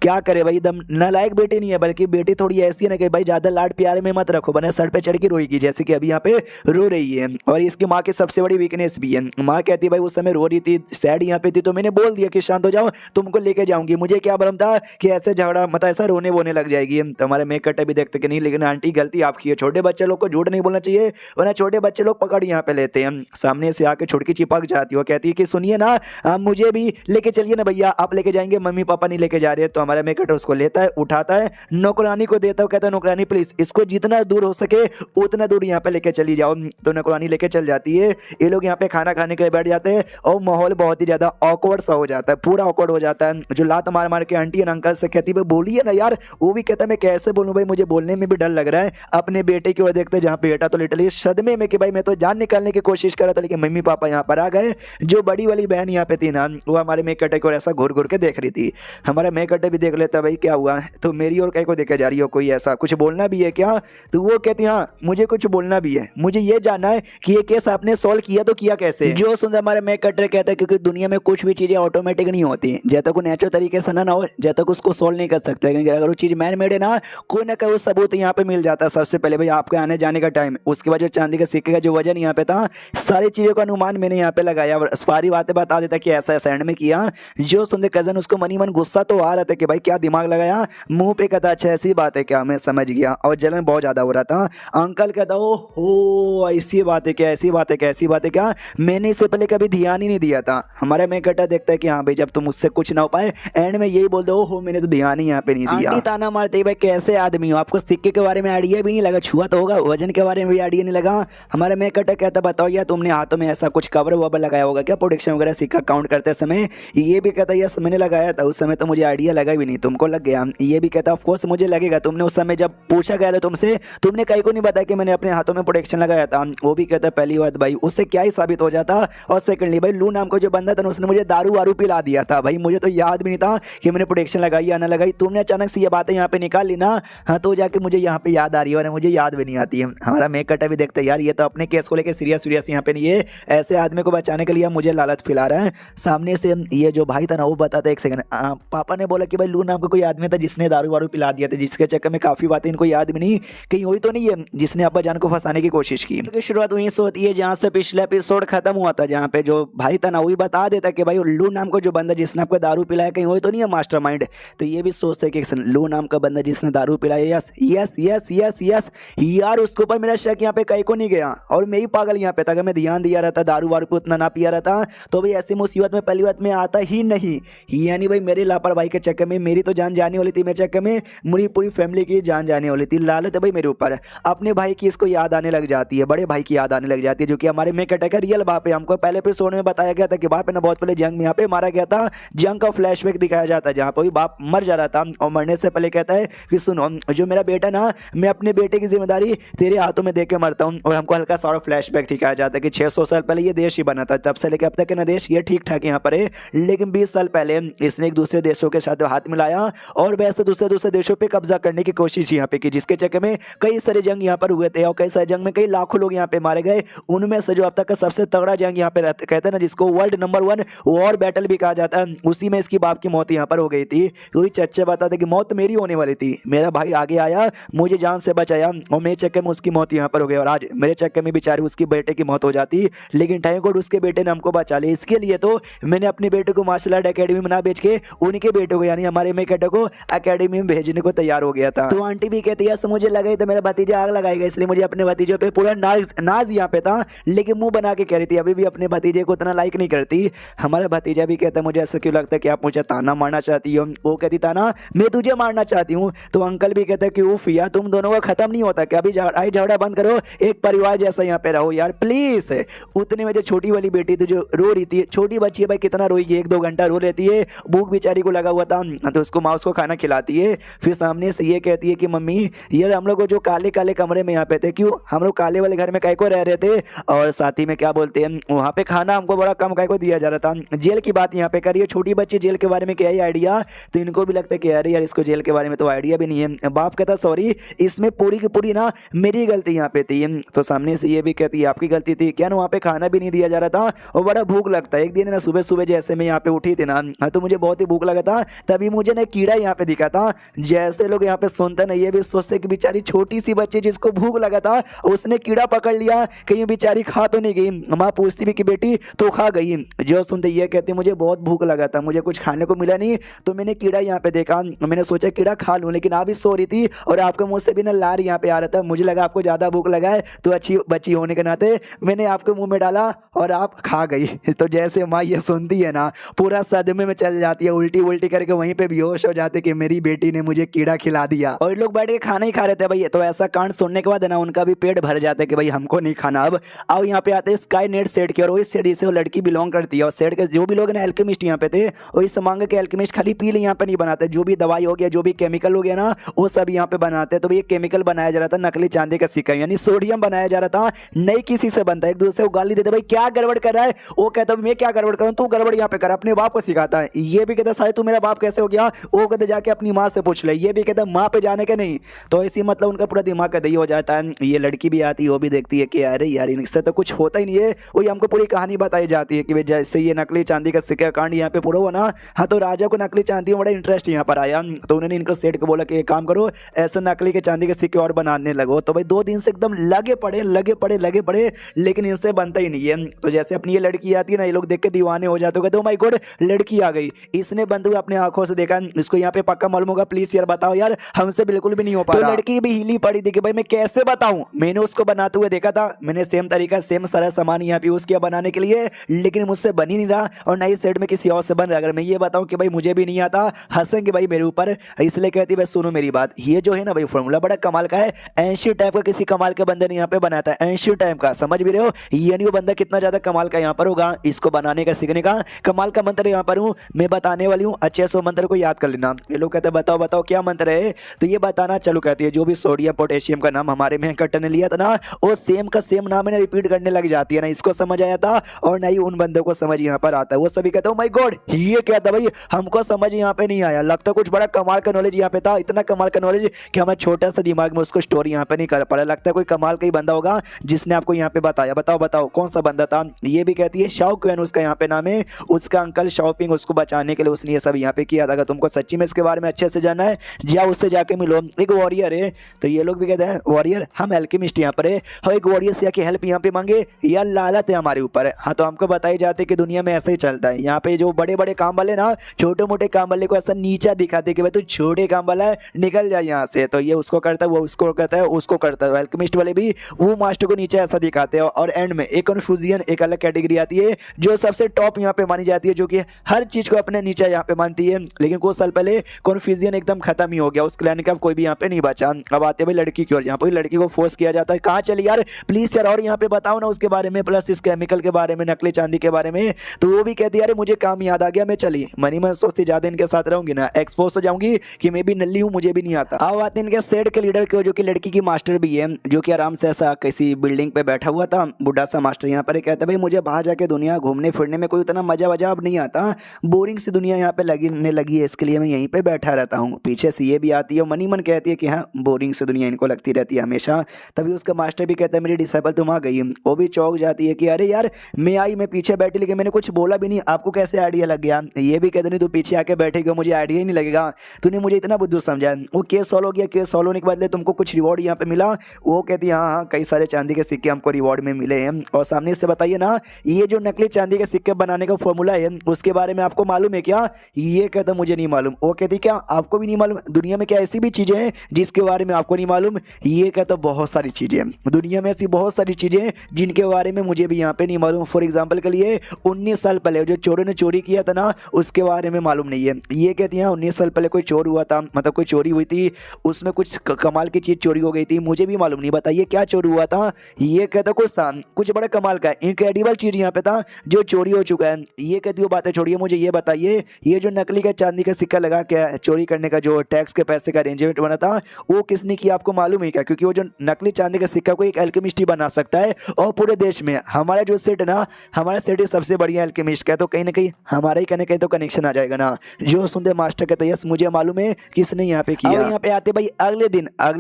क्या करे भाई, एकदम नालायक बेटी नहीं है, बल्कि बेटी थोड़ी ऐसी है ना कि भाई ज़्यादा लाड प्यारे में मत रखो, बने सर पे चढ़ के रोएगी जैसे कि अभी यहाँ पे रो रही है। और इसकी माँ की सबसे बड़ी वीकनेस भी है, माँ कहती है भाई उस समय रो रही थी, सैड यहाँ पे थी, तो मैंने बोल दिया कि शांत हो जाओ तुमको लेके जाऊंगी, मुझे क्या भरम था कि ऐसे झगड़ा मतलब ऐसा रोने वोने लग जाएगी। तो हमारे मेक कटर भी देखते कि नहीं, लेकिन आंटी गलती आपकी है, छोटे बच्चे लोग को झूठ नहीं बोलना चाहिए वरना छोटे बच्चे लोग पकड़ यहाँ पे लेते हैं। सामने से आके छुटकी चिपक जाती है, कहती है कि सुनिए ना मुझे भी लेके चलिए ना भैया, आप लेके जाएंगे, मम्मी पापा नहीं लेके जा रहे। तो हमारा मेक कटर उसको लेता है, उठाता है, नौकरानी को देता है, कहता है नौकरानी प्लीज इसको जितना दूर हो सके उतना दूर यहाँ पे लेके चली जाओ। तो नौकरानी लेके चल जाती है। ये लोग यहाँ पे खाना खाने के लिए बैठ जाते हैं और माहौल बहुत ही ज्यादा ऑकवर्ड सा हो जाता है, पूरा ऑकवर्ड हो जाता है। जो लात मार मार के आंटी अंकल से कहती है बोलिए ना यार, वो भी कहता है मैं कैसे बोलूं भाई, मुझे बोलने में भी डर लग रहा है। अपने बेटे की ओर देखते जहाँ बेटा तो लिटरली सदमे में कि भाई मैं तो जान निकालने की कोशिश कर रहा था, लेकिन मम्मी पापा यहाँ पर आ गए। जो बड़ी वाली बहन यहाँ पे थी ना वो हमारे मेक कटर को ऐसा घूर घूर के देख रही थी। हमारा मेक कटर भी देख लेता भाई क्या हुआ, तो मेरी और कहीं को देखे जा रही हो, कोई ऐसा कुछ बोलना भी है क्या। तो वो कहती हाँ मुझे कुछ बोलना भी है, मुझे ये जानना है कि ये केस आपने सॉल्व किया तो किया कैसे। जो सुन हमारे मेक कटर कहता है क्योंकि दुनिया में कुछ भी चीजें ऑटोमेटिक नहीं होती, जब तक वो नेचुरल तरीके से ना हो जब तक उसको सॉल्व नहीं कर सकते। क्योंकि अगर वो चीज मैन मेड है ना, कोई ना कोई सबूत यहाँ पे मिल जाता है। सबसे पहले भाई आपके आने जाने का टाइम, उसके बाद जो चांदी के सिक्के का जो वजन यहाँ पे था, सारी चीजों का अनुमान मैंने यहाँ पे लगाया, सारी बातें बता देता कि ऐसा ऐसा एंड में किया। जो सुनते कजन उसको मनी मन गुस्सा तो आ रहा था कि भाई क्या दिमाग लगाया, मुंह पे कहता अच्छा ऐसी बात है क्या, मैं समझ गया, और जलन बहुत ज्यादा हो रहा था। अंकल कहता हो ऐसी बात है क्या, ऐसी बात है क्या, ऐसी बात है क्या, मैंने इससे पहले कभी ध्यान ही नहीं दिया था। हमारा मेक कटर देखता है कि हाँ भाई जब तुम मुझसे कुछ ना हो पाए एंड में यही बोल दो हो मैंने तो ध्यान ही यहाँ पे नहीं दिया। ताना मारते भाई कैसे आदमी हो, आपको सिक्के के बारे में आइडिया भी नहीं लगा, छुआ तो होगा, वजन के बारे में भी आइडिया नहीं लगा। हमारा मेक कटर कहता बताओ यार तुमने हाथों में ऐसा कुछ कवर ववर लगाया होगा क्या प्रोटेक्शन वगैरह सिक्का काउंट करते समय। ये भी कहता यस मैंने लगाया था, उस समय तो मुझे आइडिया लगा भी नहीं, तुमको लग गया। ये भी कहता ऑफ कोर्स मुझे लगेगा, तुमने उस समय जब पूछा गया था तुमसे, तुमने कहीं को नहीं बताया कि मैंने अपने हाथों में प्रोटेक्शन लगाया था। वो भी कहता पहली बात भाई उससे क्या ही साबित हो जाता, और सेकंडली भाई लू नाम का जो बंदा था उसने मुझे दारू वारू पिला दिया था, भाई मुझे तो याद भी नहीं था कि मैंने प्रोटेक्शन लगाई या ना लगाई। तुमने अचानक से ये बातें यहाँ पे निकाल ली ना, हाँ तो जाके मुझे यहाँ पे याद आ रही है और मुझे याद भी नहीं आती है। हमारा मेक कटर भी देखते यार ये तो अपने केस को लेकर सीरियस यहाँ पे नहीं है, ऐसे आदमी को बचाने के लिए मुझे लालच फैला रहा है। सामने से ये जो भाई था ना वो बताता एक सेकंड, पापा ने बोला कि भाई लू नाम का कोई आदमी था जिसने दारू वारू पिला दिया था, जिसके चक्कर में काफी बातें इनको याद भी नहीं, कहीं वही तो नहीं है जिसने अब्बा जान को फंसाने की कोशिश की। तो शुरुआत वहीं से होती है जहाँ से पिछला एपिसोड खत्म हुआ था, जहाँ पे जो भाई था ना वही बता देता कि भाई लू नाम का जो बंदा जिसने आपको दारू पिलाया कहीं वही तो नहीं है मास्टरमाइंड। तो ये भी सोचते कि लू नाम का बंदा जिसने दारू पिलाया, yes yes yes yes yes यार उसके ऊपर मेरा शक यहाँ पे कहीं को नहीं गया, और मैं ही पागल यहाँ पे था, अगर मैं ध्यान दिया रहता दारू वारू पे उतना ना पिया रहता तो भाई ऐसी मुसीबत में पहली बात में आता ही नहीं। यानी भाई मेरे लापरवाही के चक्कर में मेरी तो जान जाने वाली थी, मेरे चक्कर में मेरी पूरी फैमिली की जान जाने वाली थी। लालच है भाई मेरे ऊपर, अपने भाई की इसको याद आने लग जाती है, बड़े भाई की याद आने लग जाती है, जो कि हमारे मेक कटर का रियल बाप है। हमको पहले एपिसोड में बताया गया था कि बाप ने बहुत पहले जंग में यहाँ पे मारा गया था, जंग का फ्लैशबैक दिखाया जाता है जहाँ पे बाप मर जा रहा था, और मरने से पहले कहता है कि सुनो जो मेरा बेटा ना, मैं अपने बेटे की जिम्मेदारी तेरे हाथों में दे के मरता हूँ, और हमको हल्का सॉर्ट फ्लैशबैक दिखाया जाता है कि 600 साल पहले ये देश ही बना था, तब से लेकर अब तक का देश ये ठीक ठाक यहाँ पर है, लेकिन 20 साल पहले इसने एक दूसरे देशों के साथ हाथ मिलाया और वैसे दूसरे देशों पे कब्जा करने की कोशिश यहाँ पे की, जिसके चक्कर में कई सारे जंग यहाँ पर हुए थे और कई सारे जंग में कई लाखों लोग यहाँ पे मारे गए। उनमें से जो अब तक का सबसे तगड़ा जंग यहाँ पे कहते हैं ना, जिसको वर्ल्ड नंबर 1 वॉर बैटल भी कहा जाता है, उसी में इसकी बाप की मौत यहाँ पर हो गई थी। कोई चच्चे बताते कि मौत मेरी होने वाली थी, मेरा भाई आगे आया, मुझे जान से बचाया और मेरे चक्कर में उसकी मौत यहाँ पर हो गई और आज मेरे चक्कर में बेचारी उसकी बेटे की मौत हो जाती, लेकिन थैंक गॉड उसके बेटे ने हमको बचा लिया। इसके लिए तो मैंने अपने बेटे को मार्शल आर्ट एकेडमी में ना बेच के उनके बेटे को यानी हमारे मेकेटो को एकेडमी में भेजने को तैयार हो गया था। तो आंटी भी कहती है मुझे लगा तो मेरा भतीजा आग लगाएगा, इसलिए मुझे अपने भतीजों पे पूरा नाज यहाँ पे था, लेकिन मुंह बना के कह रही थी अभी भी अपने भतीजे को उतना लाइक नहीं करती। हमारा भतीजा भी कहता है मुझे ऐसा क्यों लगता है कि आप मुझे ताना मारना चाहती हो, वो कहती ताना मैं तुझे मारना चाहती हूँ। तो अंकल भी कहते हैं कि उफ यार तुम दोनों का खत्म नहीं होता क्या, अभी झगड़ा बंद करो, एक परिवार जैसा यहाँ पे रहो यार प्लीज। उतने में जो छोटी वाली बेटी थी जो रो रही थी, छोटी बच्ची है भाई कितना रोएगी, 1-2 घंटा रो लेती है, भूख बेचारी को लगा हुआ था, तो उसको माँ उसको खाना खिलाती है। फिर सामने से ये कहती है कि मम्मी यार हम लोग जो काले काले कमरे में यहाँ पे थे, क्यों हम लोग काले वाले घर में काय को रह रहे थे, और साथ ही में क्या बोलते हैं वहाँ पे खाना हमको बड़ा कम काय को दिया जा रहा था। जेल की बात यहाँ पे करिए, छोटी बच्ची जेल के बारे में क्या ही आइडिया, तो इनको भी लगता है कि अरे यार इसको जेल के बारे में तो आइडिया भी नहीं है। बाप कहता सॉरी इसमें पूरी की पूरी ना मेरी गलती यहाँ पे थी। तो सामने से ये भी कहती है आपकी गलती थी क्या ना, वहाँ पे खाना भी नहीं दिया जा रहा था और बड़ा भूख लगता है। एक दिन ना सुबह सुबह जैसे मैं यहाँ पे उठी थी ना, तो मुझे बहुत ही भूख लगा था, तभी मुझे ना कीड़ा यहाँ पे दिखा था। जैसे लोग यहाँ पे सुनते ना ये भी सोचते कि बेचारी छोटी सी बच्ची जिसको भूख लगा था उसने कीड़ा पकड़ लिया, कहीं बेचारी खा तो नहीं गई। माँ पूछती भी कि बेटी तो खा गई, जो सुनते ये कहती मुझे बहुत भूख लगा था, मुझे कुछ खाने को मिला नहीं, तो मैंने कीड़ा यहाँ पे देखा, मैंने सोचा कीड़ा खा लूँ, लेकिन आप भी सो रही थी और आपके मुंह से भी ना लार यहाँ पे आ रहा था, मुझे लगा आपको ज्यादा भूख लगा है, तो अच्छी बच्ची होने के नाते मैंने आपके मुंह में डाला और आप खा गई। तो जैसे माँ ये सुनती है ना पूरा सदमे में चल जाती है, उल्टी उल्टी करके वहीं पे बेहोश हो जाते कि मेरी बेटी ने मुझे कीड़ा खिला दिया। और लोग बैठ के खाना ही खा रहे थे भाई, तो ऐसा कांड सुनने के बाद ना उनका भी पेट भर जाता है कि भाई हमको नहीं खाना। अब यहाँ पे आते हैं स्काई नेट सेट की, और वही सेट से वो लड़की बिलोंग करती है, और सेट के जो भी लोग ना एल्केमिस्ट यहाँ पे थे वही समांग के एल्केमिस्ट खाली पील यहाँ पे नहीं बनाते, जो भी दवाई हो गया जो भी केमिकल हो गया ना वो सब यहाँ पे बनाते हैं। तो ये केमिकल बनाया जा रहा था नकली चांदी का सिक्का, यानी सोडियम बनाया जा रहा था, नहीं किसी से बनता है। एक दूसरे को गाली देते भाई क्या गड़बड़ कर रहा है, वो कहता मैं क्या गड़बड़ करूँ, तू गड़बड़ यहाँ पे कर, अपने बाप को सिखाता है। ये भी कहता सारे तू मेरा बाप कैसे हो गया, वो कहते जाके अपनी माँ से पूछ ले, ये भी कहता माँ पे जाने के नहीं। तो इसी मतलब उनका पूरा दिमाग का दही हो जाता है। ये लड़की भी आती है, वो भी देखती है कि अरे यार इनसे तो कुछ होता ही नहीं है, वही हमको पूरी कहानी बताई जाती है कि जैसे ये नकली चांदी का सिक्का कांड यहाँ पे पूरा हुआ ना, हाँ तो राजा को नकली चांदी में बड़ा इंटरेस्ट यहाँ पर आया, तो उन्होंने इनको सेठ को बोला कि एक काम करो ऐसे नकली के चांदी के सिक्के और बनाने लगो। तो भाई 2 दिन से एकदम लगे पड़े, लेकिन इनसे बनता ही नहीं है। तो जैसे अपनी ये लड़की आती है ना, ये लोग देख के दीवाने हो जाते, कहते माय गॉड लड़की आ गई, इसने बंधु अपने आंखों से देखा, इसको यहाँ पे पक्का मालूम होगा, प्लीज यार बताओ यार हमसे बिल्कुल भी नहीं हो पा रहा। तो लड़की भी हिली पड़ी थी कि भाई मैं कैसे बताऊं, मैंने उसको बनाते हुए देखा था, मैंने सेम तरीका सेम सारा सामान यहाँ पे यूज किया बनाने के लिए, लेकिन मुझसे बन ही नहीं रहा और नई सेट में किसी और से बन रहा। अगर मैं ये बताऊं कि भाई मुझे भी नहीं आता, हंसेंगे भाई मेरे ऊपर, इसलिए कहती भाई सुनो मेरी बात, ये जो है ना भाई फॉर्मूला बड़ा कमाल का है, एंशियंट टाइप का किसी कमाल के बंदे ने यहाँ पे बनाया था, एंशियंट टाइप का, समझ भी रहे हो, यानी वो बंदा कितना ज्यादा कमाल का यहाँ पर होगा, इसको बनाने का सीखने का कमाल का मंत्र यहाँ पर हूँ मैं बताने वाली हूँ, अच्छे से मंत्र को याद कर लेना। ये लोग कहते हैं बताओ क्या मंत्र है, तो ये बताना चालू कहती है, जो भी सोडियम पोटेशियम का नाम हमारे में कट्टर ने लिया था ना, वो सेम का सेम नाम है रिपीट करने लग जाती है ना, इसको समझ आया था और ना ही उन बंदों को समझ यहाँ पर आता है। वो सभी कहते हो माय गॉड ये क्या था भाई, हमको समझ यहाँ पे नहीं आया, लगता कुछ बड़ा कमाल का नॉलेज यहाँ पे था, इतना कमाल का नॉलेज कि हमें छोटा सा दिमाग में उसको स्टोरी यहाँ पे नहीं कर पा रहा, लगता है कोई कमाल का ही बंदा होगा जिसने आपको यहाँ पे बताया। बताओ कौन सा बंदा था। ये भी कहती है शाओ क्वेन उसका यहाँ पे नाम है, उसका अंकल शॉपिंग उसको बचाने के लिए उसने ये सब यहाँ पे किया था। अगर तुमको सच्ची में इसके बारे में अच्छे से जानना है जाओ उससे जाके मिलो, एक वॉरियर है। तो ये लोग भी कहते हैं वॉरियर हम एल्केमिस्ट यहाँ पर है, हम एक वॉरियर से आके हेल्प यहाँ पे मांगे या लालत है हमारे ऊपर। हाँ तो हमको बताई जाते कि दुनिया में ऐसा ही चलता है, यहाँ पे जो बड़े बड़े काम वाले ना छोटे मोटे काम वाले को ऐसा नीचा दिखाते कि भाई तू छोटे काम वाला है निकल जाए यहाँ से, तो ये उसको करता है वो उसको करता है उसको करता है। एल्केमिस्ट वाले भी वो मास्टर को नीचे ऐसा दिखाते हैं और एंड में एक कन्फ्यूजियन एक अलग कैटेगरी आती है जो सबसे टॉप यहाँ पे मानी जाती है, जो कि हर चीज को अपने नीचे यहाँ पे मानती है। लेकिन कुछ साल पहले कन्फ्यूजियन एकदम खत्म ही हो गया, उस क्लैन का कोई भी यहाँ पे नहीं बचा। अब आते भाई लड़की की ओर, यहाँ पे लड़की को फोर्स किया जाता है, कहाँ चली यार प्लीज यार और यहाँ पे बताओ ना उसके बारे में, प्लस इस केमिकल के बारे में, नकली चांदी के बारे में। तो वो भी कहती है अरे मुझे काम याद आ गया मैं चली, मनी मैं सोचती ज्यादा इनके साथ रहूंगी ना एक्सपोज हो जाऊंगी कि मैं भी नल्ली हूँ मुझे भी नहीं आता। अब आते इनके सेट के लीडर को जो कि लड़की की मास्टर भी है, जो कि आराम से ऐसा किसी बिल्डिंग पे बैठा हुआ था बुढ़ा सा मास्टर यहाँ पर। कहता भाई मुझे बाहर जाके दुनिया घूमने फिरने में कोई उतना मजा वजा अब नहीं आता, बोरिंग सी दुनिया यहाँ पे लगने लगी है, इसके लिए मैं यहीं पे बैठा रहता हूँ। पीछे से ये भी आती है, मनी मन कहती है कि हाँ बोरिंग सी दुनिया इनको लगती रहती है हमेशा। तभी उसका मास्टर भी कहता है मेरी डिसाइपल तुम आ गई। वो भी चौंक जाती है कि अरे यार मैं आई, मैं पीछे बैठी लेकिन मैंने कुछ बोला भी नहीं, आपको कैसे आइडिया लग गया। ये भी कहते नहीं तू पीछे आके बैठेगा मुझे आइडिया ही नहीं लगेगा, तूने मुझे इतना बुद्धू समझा। वो केस सॉल्व हो गया, केस सॉल्व होने के बदले तुमको कुछ रिवॉर्ड यहाँ पे मिला। वो कहती है हाँ हाँ कई सारे चांदी के सिक्के हमको रिवॉर्ड में मिले हैं। और सामने से बताइए ना ये जो नकली चांदी के सिक्के बनाने का फॉर्मूला है उसके बारे में आपको मालूम है क्या। ये कहता मुझे नहीं मालूम। वो कहती क्या आपको भी नहीं मालूम, दुनिया में क्या ऐसी भी चीजें हैं जिसके बारे में आपको नहीं मालूम। ये कहता बहुत सारी चीजें हैं दुनिया में, ऐसी बहुत सारी चीजें हैं जिनके बारे में मुझे भी यहाँ पे नहीं मालूम। फॉर एग्जाम्पल के लिए 19 साल पहले जो चोरों ने चोरी किया था ना उसके बारे में मालूम नहीं है। ये कहती है 19 साल पहले कोई चोर हुआ था, मतलब कोई चोरी हुई थी, उसमें कुछ कमाल की चीज चोरी हो गई थी, मुझे भी मालूम नहीं, बताइए क्या चोरी हुआ था। ये कहता कुछ था कुछ बड़ा कमाल का इनक्रेडिबल चीज यहाँ पे था जो चोरी हो चुका है। ये कहती वो बातें छोड़िए, मुझे ये बताइए ये जो नकली का चांदी का सिक्का लगा के चोरी करने का जो टैक्स के पैसे का अरेंजमेंट बना था वो किसने किया आपको मालूम है क्या। क्योंकि वो जो नकली चांदी का सिक्का को एक एल्केमिस्ट ही बना सकता है और पूरे देश में हमारा जो सेट ना, हमारा सेट ही सबसे बढ़िया एल्केमिस्ट का, तो कहीं ना कहीं हमारा ही कहीं तो कनेक्शन आ जाएगा ना। जो सुनते मास्टर कहते यस मुझे मालूम है किसने यहाँ पे किया। यहाँ पे आते भाई अगले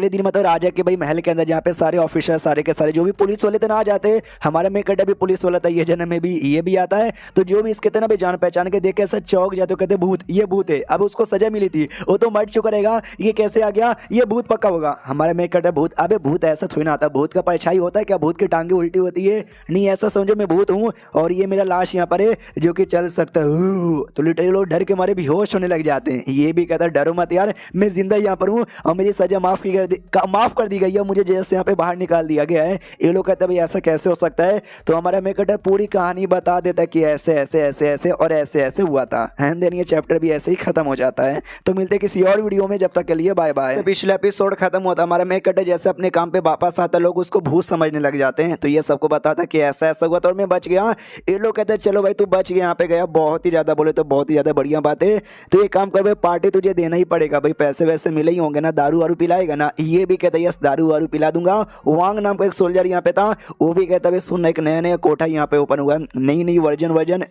दिन मतलब राजा के भाई महल के अंदर जहाँ पे सारे ऑफिसर सारे के सारे जो भी पुलिस वाले थे ना आ जाते। हमारे में कटा भी पुलिस वाला था, ये जन्म में भी ये भी आता है। तो जो भी इसके थे ना भाई जान पहचान के देख के ऐसा चौंक जाते, कहते भूत, ये भूत है। अब उसको सजा मिली थी, वो तो मर चुका रहेगा, ये कैसे आ गया, ये भूत पक्का होगा। हमारे में कटा भूत, अबे भूत ऐसा थोड़ी ना आता, भूत का परछाई होता है क्या, भूत की टांगे उल्टी होती है नहीं, ऐसा समझो मैं भूत हूँ और ये मेरा लाश यहाँ पर है जो कि चल सकता है। तो लिटरली लोग डर के मारे बेहोश होने लग जाते हैं। ये भी कहता है डरो मत यार मैं जिंदा यहाँ पर हूँ और मेरी सजा माफ कर दी गई है, मुझे जेल से यहाँ पे बाहर निकाल दिया गया है। ये लोग कहते हैं भाई ऐसा कैसे हो सकता है। तो हमारा मेकट पूरी कहानी बता देता है कि ऐसे ऐसे ऐसे ऐसे और ऐसे ऐसे हुआ था। एंड देन ये चैप्टर भी ऐसे ही खत्म हो जाता है। तो मिलते किसी और वीडियो में, जब तक के लिए बाय बाय। पिछला एपिसोड खत्म होता हमारा मेकट जैसे अपने काम पे वापस आता लोग उसको भूत समझने लग जाते हैं। तो ये सबको बताता कि ऐसा ऐसा हुआ था और मैं बच गया। ये लोग कहते हैं चलो भाई तू बच गया, यहाँ पे गया, बहुत ही ज्यादा बोले तो बहुत ही ज्यादा बढ़िया बात है। तो ये काम कर भाई पार्टी तुझे देना ही पड़ेगा भाई, पैसे वैसे मिले ही होंगे ना, दारू वारू पिलाएगा ना। ये भी कहता है यस दारू वारू पिला दूंगा। वांग नाम का एक सोल्जर यहाँ पे था, वो भी कहता है सुन एक नया नया कोठा यहाँ पे ओपन हुआ है, नई नई वर्जन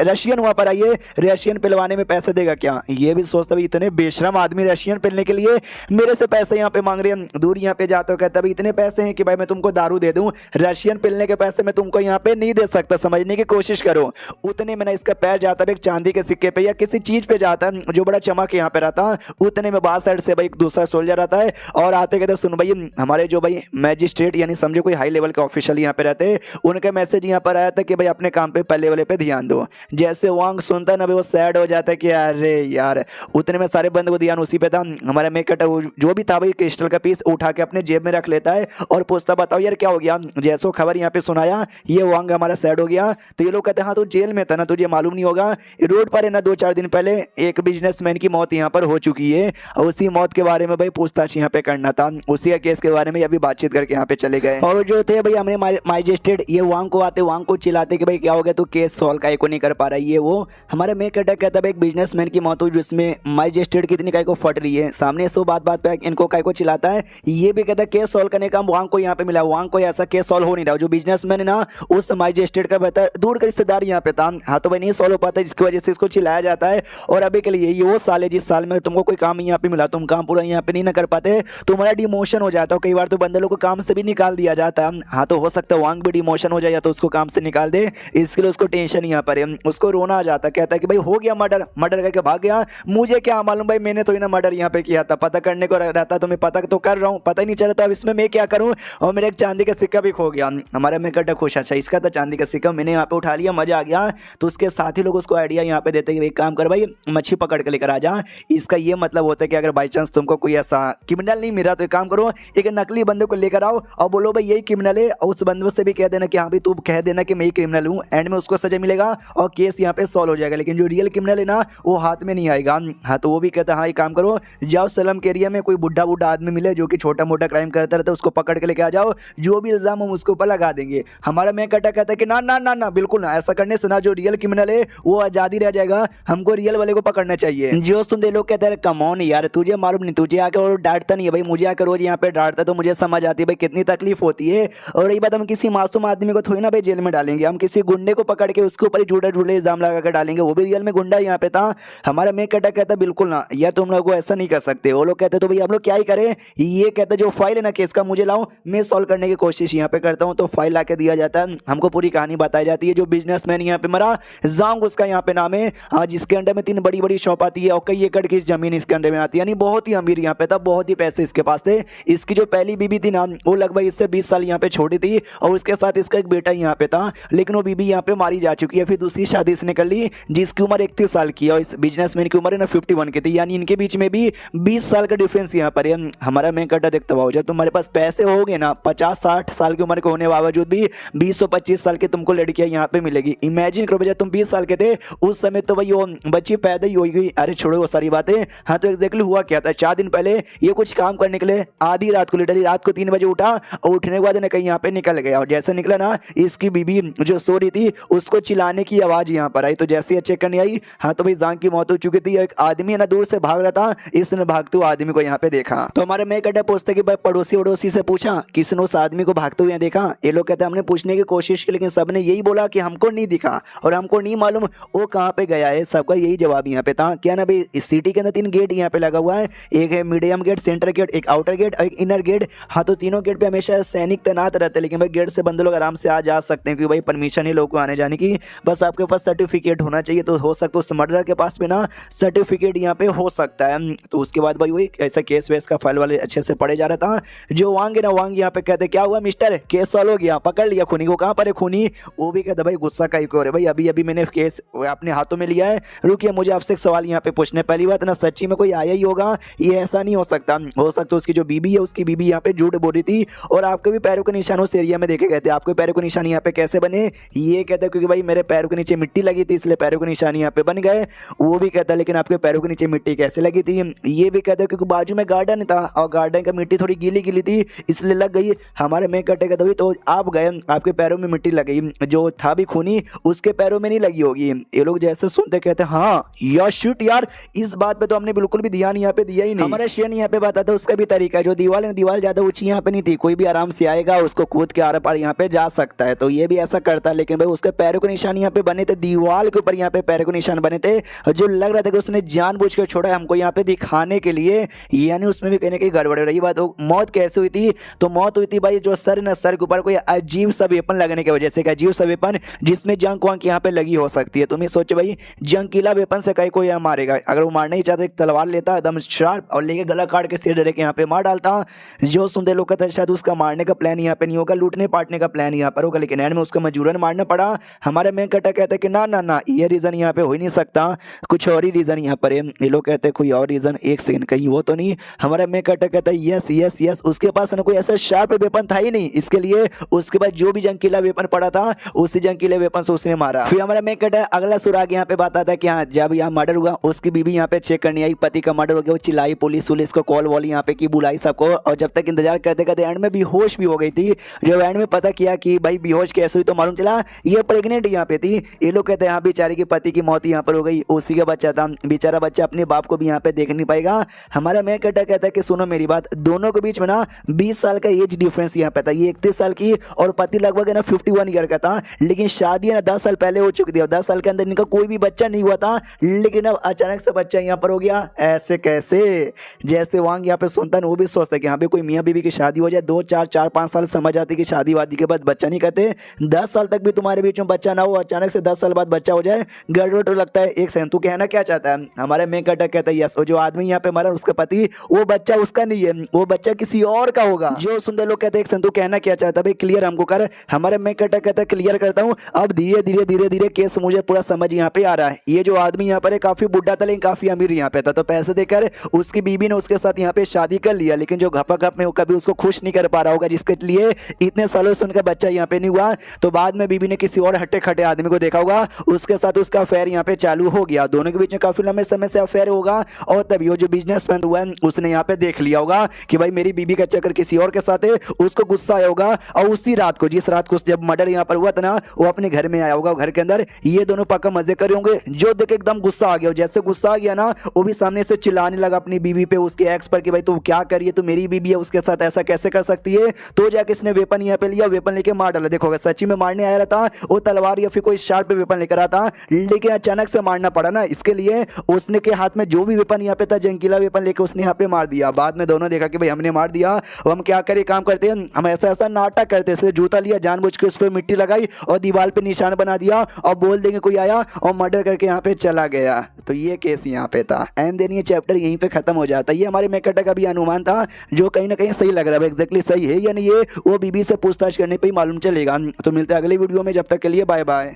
रशियन वहाँ पर आइए, रशियन पिलवाने में पैसे देगा क्या। ये भी सोचता भाई इतने बेशरम आदमी रशियन पिलने के लिए मेरे से पैसे यहाँ पे मांग रहे हैं। दूर यहाँ पे जाते हो कहता भाई इतने पैसे हैं कि भाई मैं तुमको दारू दे दूं, रशियन पिलने के पैसे मैं तुमको यहाँ पे नहीं दे सकता, समझने की कोशिश करो। उतने में ना इसका पैर जाता है एक चांदी के सिक्के पे या किसी चीज पे जाता है जो बड़ा चमक यहाँ पे रहता है। उतने में बाहर साइड से भाई एक दूसरा सोल्जर आता है और आते कहते सुन भाई हमारे जो भाई मैजिस्ट्रेट यानी समझो कोई हाई लेवल के ऑफिशियल यहाँ पे रहते, उनका मैसेज यहाँ पर आया था कि भाई अपने काम पे पहले वाले पे ध्यान दो। जैसे वांग सुनता है ना वो सैड हो जाता है कि अरे यार। उतने में सारे बंद को ध्यान उसी पे था। हमारा मेकट जो भी था भाई क्रिस्टल का पीस उठा के अपने जेब में रख लेता है और पूछता बताओ यार क्या हो गया। जैसो खबर यहाँ पे सुनाया ये वांग हमारा सैड हो गया। तो ये लोग कहते हैं हाँ तू जेल में था ना, तुझे मालूम नहीं होगा, रोड पर है ना 2-4 दिन पहले एक बिजनेसमैन की मौत यहाँ पर हो चुकी है और उसी मौत के बारे में भाई पूछताछ यहाँ पे करना था, उसी का केस के बारे में अभी बातचीत करके यहाँ पे चले गए। और जो थे भाई हमने मैजिस्ट्रेट ये वांग को आते वांग को चिल्लाते कि भाई क्या हो गया तू केस सॉल्व का को नहीं कर पा रहा है। ये वो हमारे मेकट कहता है एक बिजनेसमैन की मौत हुई जिसमें मैजिस्ट्रेट कितनी काय को फट रही है, सामने सो बात पे इनको काय को चिल्लाता है। ये भी कहता है केस सॉल्व करने का वांग को यहाँ पे मिला, वांग को ऐसा केस सॉल्व हो नहीं रहा। जो बिजनेसमैन है ना उस मैजिस्ट्रेट का बेहतर दूर का रिश्तेदार यहाँ पे था, हाँ तो भाई नहीं सॉल्व हो पाता जिसकी वजह से इसको चिल्लाया जाता है। और अभी के लिए ये वो साल है जिस साल में तुमको कोई काम यहाँ पे मिला, तुम काम पूरा यहाँ पे नहीं कर पाते, तुम्हारा डिमोशन हो जाता है। कई बार तो बंदे लोग को काम से भी निकाल दिया जाता है। हाँ तो हो सकता है वांग भी डिमोशन हो जाए या तो उसको काम से निकाल दे, इसके लिए उसको टेंशन यहाँ पर है, उसको रोना आ जाता है। कहता है कि भाई हो गया मर्डर करके भाग गया, मुझे क्या मालूम भाई मैंने तो ही ना मर्डर यहाँ पे किया था, पता करने को रहता तो मैं पता तो कर रहा हूँ, पता ही नहीं चला तो अब इसमें मैं क्या करूँ। और मेरा एक चांदी का सिक्का भी खो गया। हमारा मैं कटा खुश, अच्छा इसका था चांदी का सिक्का, मैंने यहाँ पे उठा लिया, मजा आ गया। तो उसके साथ ही लोग उसको आइडिया यहाँ पे देते कि काम कर भाई मच्छी पकड़ के लेकर आ जा। इसका ये मतलब होता है कि अगर बाई चांस तुमको कोई ऐसा क्रिमिनल नहीं मिला तो एक काम करो एक नकली बंदे को लेकर आओ और बोलो भाई यही क्रिमिनल है, और उस बंदे से भी कह देना कि हाँ भाई तू कह देना कि मैं ही क्रिमिनल हूँ, एंड में उसको सजा मिलेगा और केस यहाँ पे सॉल्व हो जाएगा। लेकिन जो रियल क्रिमिनल है ना वो हाथ में नहीं आएगा। हाँ तो वो भी कहता है हाँ ये काम करो जाओ सलम के एरिया में कोई बुढ़ा आदमी मिले जो कि छोटा मोटा क्राइम करता रहता है उसको पकड़ के लेके आ जाओ, जो भी इल्जाम हम उसके ऊपर लगा देंगे। हमारा मैं कटा कहता है कि ना ना ना ना बिल्कुल ना, ऐसा करने से ना जो रियल क्रिमिनल है वो आजादी रह जाएगा, हमको रियल वाले को पकड़ना चाहिए। जो सुनते लोग कहते हैं कम ऑन यार तुझे मालूम नहीं, तुझे आकर डांटता नहीं है भाई, मुझे आकर रोज यहाँ पे डांटता तो मुझे समझ आती है भाई कितनी तकलीफ होती लिए। और रही बात, हम किसी मासूम आदमी को थोड़ी ना भाई जेल में डालेंगे, हम किसी गुंडे को पकड़ के उसके ऊपर ही झूठे झूठे इल्जाम लगा कर डालेंगे, वो भी रियल में गुंडा यहाँ पे था। हमारा मेक कटा कहता बिल्कुल ना, या तुम लोग ऐसा नहीं कर सकते। वो लोग कहते तो भाई हम लोग क्या ही करें, ये कहते जो फाइल है ना केस का मुझे लाओ, मैं सॉल्व करने की कोशिश यहाँ पे करता हूँ। तो फाइल ला के दिया जाता है, हमको पूरी कहानी बताई जाती है। जो बिजनेसमैन यहाँ पे मरा, जांग उसका यहाँ पे नाम है, जिसके अंडर में 3 बड़ी बड़ी शॉप आती है और कई एकड़ की जमीन इसके अंडर में आती है, यानी बहुत ही अमीर यहाँ पे था, बहुत ही पैसे इसके पास थे। इसकी जो पहली बीबी थी ना, वो लगभग इससे 20 साल यहाँ पे छोटी थी और उसके साथ इसका एक बेटा यहाँ पे था, लेकिन वो बीबी यहाँ पे मारी जा चुकी है। फिर दूसरी शादी इसने कर ली जिसकी उम्र 31 साल की है और इस बिजनेसमैन की उम्र है ना 51 की थी, यानी इनके बीच में भी 20 साल का डिफरेंस यहाँ पर है। हमारा मेन कटा देखता हुआ, जब तुम्हारे पास पैसे होंगे ना 50-60 साल की उम्र के होने बावजूद भी 20 और 25 साल की तुमको लड़कियां यहाँ पे मिलेगी। इमेजिन करो जब तुम 20 साल के थे उस समय तो भाई वो बच्ची पैदा ही हो गई। अरे छोड़ो वो सारी बातें। हाँ तो एग्जैक्टली हुआ क्या था, 4 दिन पहले ये कुछ काम करने के लिए आधी रात को, लिटरली रात को 3 बजे उठा और उठने के बाद कहीं यहाँ पे निकल गया। और जैसे निकला ना, इसकी बीबी जो सो रही थी उसको चिल्लाने की आवाज यहाँ पर आई। तो जैसे ही चेक करने आई, हाँ तो भाई जांग की मौत हो चुकी थी। एक आदमी है ना दूर से भाग रहा था, इसने भागते हुए आदमी को यहाँ पे देखा। तो हमारे मैं कटा पूछते कि भाई पड़ोसी से पूछा किसने उस आदमी को भागते हुए देखा। ये लोग कहते हैं हमने पूछने की कोशिश की लेकिन सबने यही बोला कि हमको नहीं दिखा और हमको नहीं मालूम वो कहाँ पे गया है। सबका यही जवाब यहाँ पे था। क्या ना भाई इस सिटी के अंदर 3 गेट यहाँ पे लगा हुआ है, एक है मीडियम गेट, सेंटर गेट, एक आउटर गेट और एक इनर गेट। हाँ तो तीनों गेट पे हमेशा सैनिक तैनात रहते हैं, लेकिन भाई गेट से बंदे लोग आराम से आ जा सकते हैं क्योंकि भाई परमिशन है लोग को आने जाने की, बस आपके पास सर्टिफिकेट होना चाहिए। तो हो सकता है उस मर्डर के पास भी ना सर्टिफिकेट यहाँ पे हो सकता है। तो उसके बाद भाई वही ऐसा केस वेस का फाइल वाले अच्छे से पढ़े जा रहा था। जो वांग है ना, वांग यहाँ पे कहते क्या हुआ मिस्टर, केस सॉल्व हो गया, पकड़ लिया खूनी को, कहाँ पर है खूनी। वो भी कहता भाई गुस्सा का ही हो रहा है भाई, अभी अभी मैंने केस अपने हाथों में लिया है, रुकिए मुझे आपसे एक सवाल यहाँ पे पूछने। पहली बात ना सच्ची में कोई आया ही होगा, ये ऐसा नहीं हो सकता। हो सकता उसकी जो बीबी है उसकी बीबी यहाँ पे झूठ बोल रही थी और आपके भी पैरों के निशान उस एरिया में देखे गए थे। आपके पैरों के निशान यहाँ पे कैसे बने, ये कहता है क्योंकि भाई मेरे पैरों के नीचे मिट्टी लगी थी इसलिए पैरों के निशान यहाँ पे बन गए। वो भी कहता है लेकिन आपके पैरों के नीचे मिट्टी कैसे लगी थी, ये भी कहता है क्योंकि बाजू में गार्डन था और गार्डन का मिट्टी थोड़ी गीली गीली थी इसलिए लग गई। हमारे में कटे कहते तो आप गए, आपके पैरों में मिट्टी लग गई, जो था भी खूनी उसके पैरों में नहीं लगी होगी। ये लोग जैसे सुनते कहते हाँ या शिट यार, इस बात पे तो हमने बिल्कुल भी ध्यान यहाँ पे दिया ही नहीं। हमारा शेन यहाँ पे बताता उसका भी तरीका है, जो दीवार है दीवार ज्यादा ऊंची यहाँ पे नहीं थी, कोई भी आराम से आएगा उसको कूद के आर पार यहाँ पे जा सकता है। तो ये भी ऐसा करता है, लेकिन भाई उसके पैरों के निशान यहाँ पे बने थे, दीवार के ऊपर यहाँ पे पैरों के निशान बने थे, जो लग रहा था कि उसने जानबूझ कर छोड़ा है हमको यहाँ पे दिखाने के लिए, यानी उसमें भी कहीं ना कहीं गड़बड़ रही। बात मौत कैसे हुई थी, तो मौत हुई थी भाई जो सर न सर के ऊपर कोई अजीब सा वेपन लगने की वजह से, अजीब सा वेपन जिसमें जंग वंग यहाँ पे लगी हो सकती है। तुम्हें सोचो भाई जंगीला वेपन से कहीं कोई मारेगा, अगर वो मारना ही चाहता एक तलवार लेता एकदम शार्प और लेके गला काट के सिर डरे के यहाँ पे मार डालता। जो सुनते लोग कहते शायद उसका मारने का प्लान यहाँ पे नहीं होगा, लूटने पाटने का प्लान यहाँ पर होगा, लेकिन एंड में उसको मजबूरन मारना पड़ा। हमारे में कटा कहते हैं कि ना ना ना ये रीजन यहाँ पे हो ही नहीं सकता, कुछ और ही रीजन यहाँ पर है। ये लोग कहते हैं कोई और रीजन, एक सेकंड कहीं वो तो नहीं। हमारे में कटा कहता है यस यस यस, उसके पास ना कोई ऐसा शार्प वेपन था ही नहीं, इसके लिए उसके बाद जो भी जंगीला वेपन पड़ा था उसी जंगीले वेपन से उसने मारा। फिर हमारा मैं कटा अगला सुराग यहाँ पे बताता है कि हाँ जब यहाँ मर्डर हुआ उसकी बीबी यहाँ पे चेक करने आई, पति का मर्डर हो गया, वो चिल्लाई, पुलिस को कॉल वॉल यहाँ पे की, बुलाई सबको, और जब तक इंतजार करते करते एंड में बेहोश भी हो गई थी। जो एंड में पता किया कि भाई बेहोश कैसे हुई तो मालूम चला ये प्रेग्नेंट यहाँ पे थी। ये लोग कहते हैं हाँ बेचारी के पति की मौत यहाँ पर हो गई, उसी का बच्चा था, बेचारा बच्चा अपने बाप को भी यहाँ पे देख नहीं पाएगा। हमारा मैं कटा कहता है कि सुनो मेरी बात, दोनों के बीच में ना 20 साल का एज डिफरेंस यहाँ पे था, ये 31 साल की और पति लगभग है ना 51 ईयर का था, लेकिन शादी है ना 10 साल पहले हो चुकी थी और 10 साल के अंदर इनका कोई भी बच्चा नहीं हुआ था, लेकिन अब अचानक से बच्चा यहाँ पर हो गया। ऐसे कैसे, जैसे वांग यहाँ पे सुनता है वो भी सोचता है कि यहाँ पे कोई मियाँ बीवी की शादी हो जाए, 2-4-5 साल समझ आती कि शादी वादी के बाद बच्चा नहीं करते, 10 साल तक भी तुम्हारे बीच में बच्चा ना हो, अचानक से 10 साल बाद बच्चा हो जाए, गड़बड़ तो लगता है। एक सेकंड, तू कहना क्या चाहता है? हमारे में कटक कहता है यस, और जो आदमी यहाँ पे मरा उसका पति, वो बच्चा उसका नहीं है, वो बच्चा किसी और का होगा। जो सुंदर लोग कहते हैं एक सेकंड, तू कहना क्या चाहता है भाई, क्लियर हमको कर। हमारे में कटक कहता है क्लियर करता हूँ, अब धीरे धीरे केस मुझे पूरा समझ यहाँ पे आ रहा है। ये जो आदमी यहाँ पर है काफी बुढ़ा था लेकिन काफी अमीर यहाँ पे था, तो पैसे देकर उसकी बीबी ने उसके साथ यहाँ पे शादी कर लिया, लेकिन जो घपा में वो कभी उसको खुश नहीं कर पा रहा होगा, जिसके लिए इतने सालों से उनका बच्चा यहाँ पे नहीं हुआ। तो बाद में बीबी ने किसी और हट्टे खट्टे आदमी को देखा होगा, उसके साथ उसका अफेयर यहाँ पे चालू हो गया, दोनों के बीच में काफी लंबे समय से अफेयर होगा, और तभी वो जो बिजनेसमैन हुआ उसने यहाँ पे देख लिया होगा कि भाई मेरी बीबी का चक्कर किसी और के साथ है, उसको गुस्सा आया होगा, और उसी रात को, जिस रात को जब मर्डर यहाँ पर हुआ था ना, वो अपने घर में आया होगा, घर के अंदर ये दोनों पक्का मजे कर होंगे, जो देख एकदम गुस्सा आ गया। जैसे गुस्सा आ गया ना, वो भी सामने से चिल्लाने लगा अपनी बीवी पे, उसके एक्स पर कि भाई तू क्या करिए, तू मेरी बीबी है, उसके साथ ऐसा कैसे कर सकती है, तो जाके इसने वेपन यहाँ पे लिया, वेपन लेके मार डाला। देखो अगर सच्ची में मारने आया रहता वो तलवार या फिर कोई शार्प वेपन लेकर आता, लेकिन अचानक से मारना पड़ा ना, इसके लिए उसने के हाथ में जो भी वेपन यहाँ पे था जंगीला वेपन लेके उसने यहाँ पे मार दिया। बाद में दोनों देखा कि भाई हमने मार दिया, और हम क्या करें, काम करते हैं, हम ऐसा ऐसा नाटक करते हैं। इसलिए जूता लिया, जानबूझ के उस पर मिट्टी लगाई और दीवार पे निशान बना दिया और बोल देंगे कोई आया और मर्डर करके यहाँ पे चला गया। तो ये केस यहाँ पे था एंड देन ये चैप्टर यहीं पे खत्म हो जाता है। ये हमारे मेकटा का भी अनुमान था जो कहीं ना कहीं सही लग रहा है। एग्जैक्टली सही है या नहीं, ये वो बीबी से पूछताछ करने पे ही मालूम चलेगा। तो मिलते हैं अगली वीडियो में, जब तक के लिए bye bye.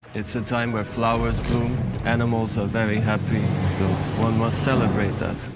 It's a time where flowers bloom, animals are very happy, though one must celebrate that.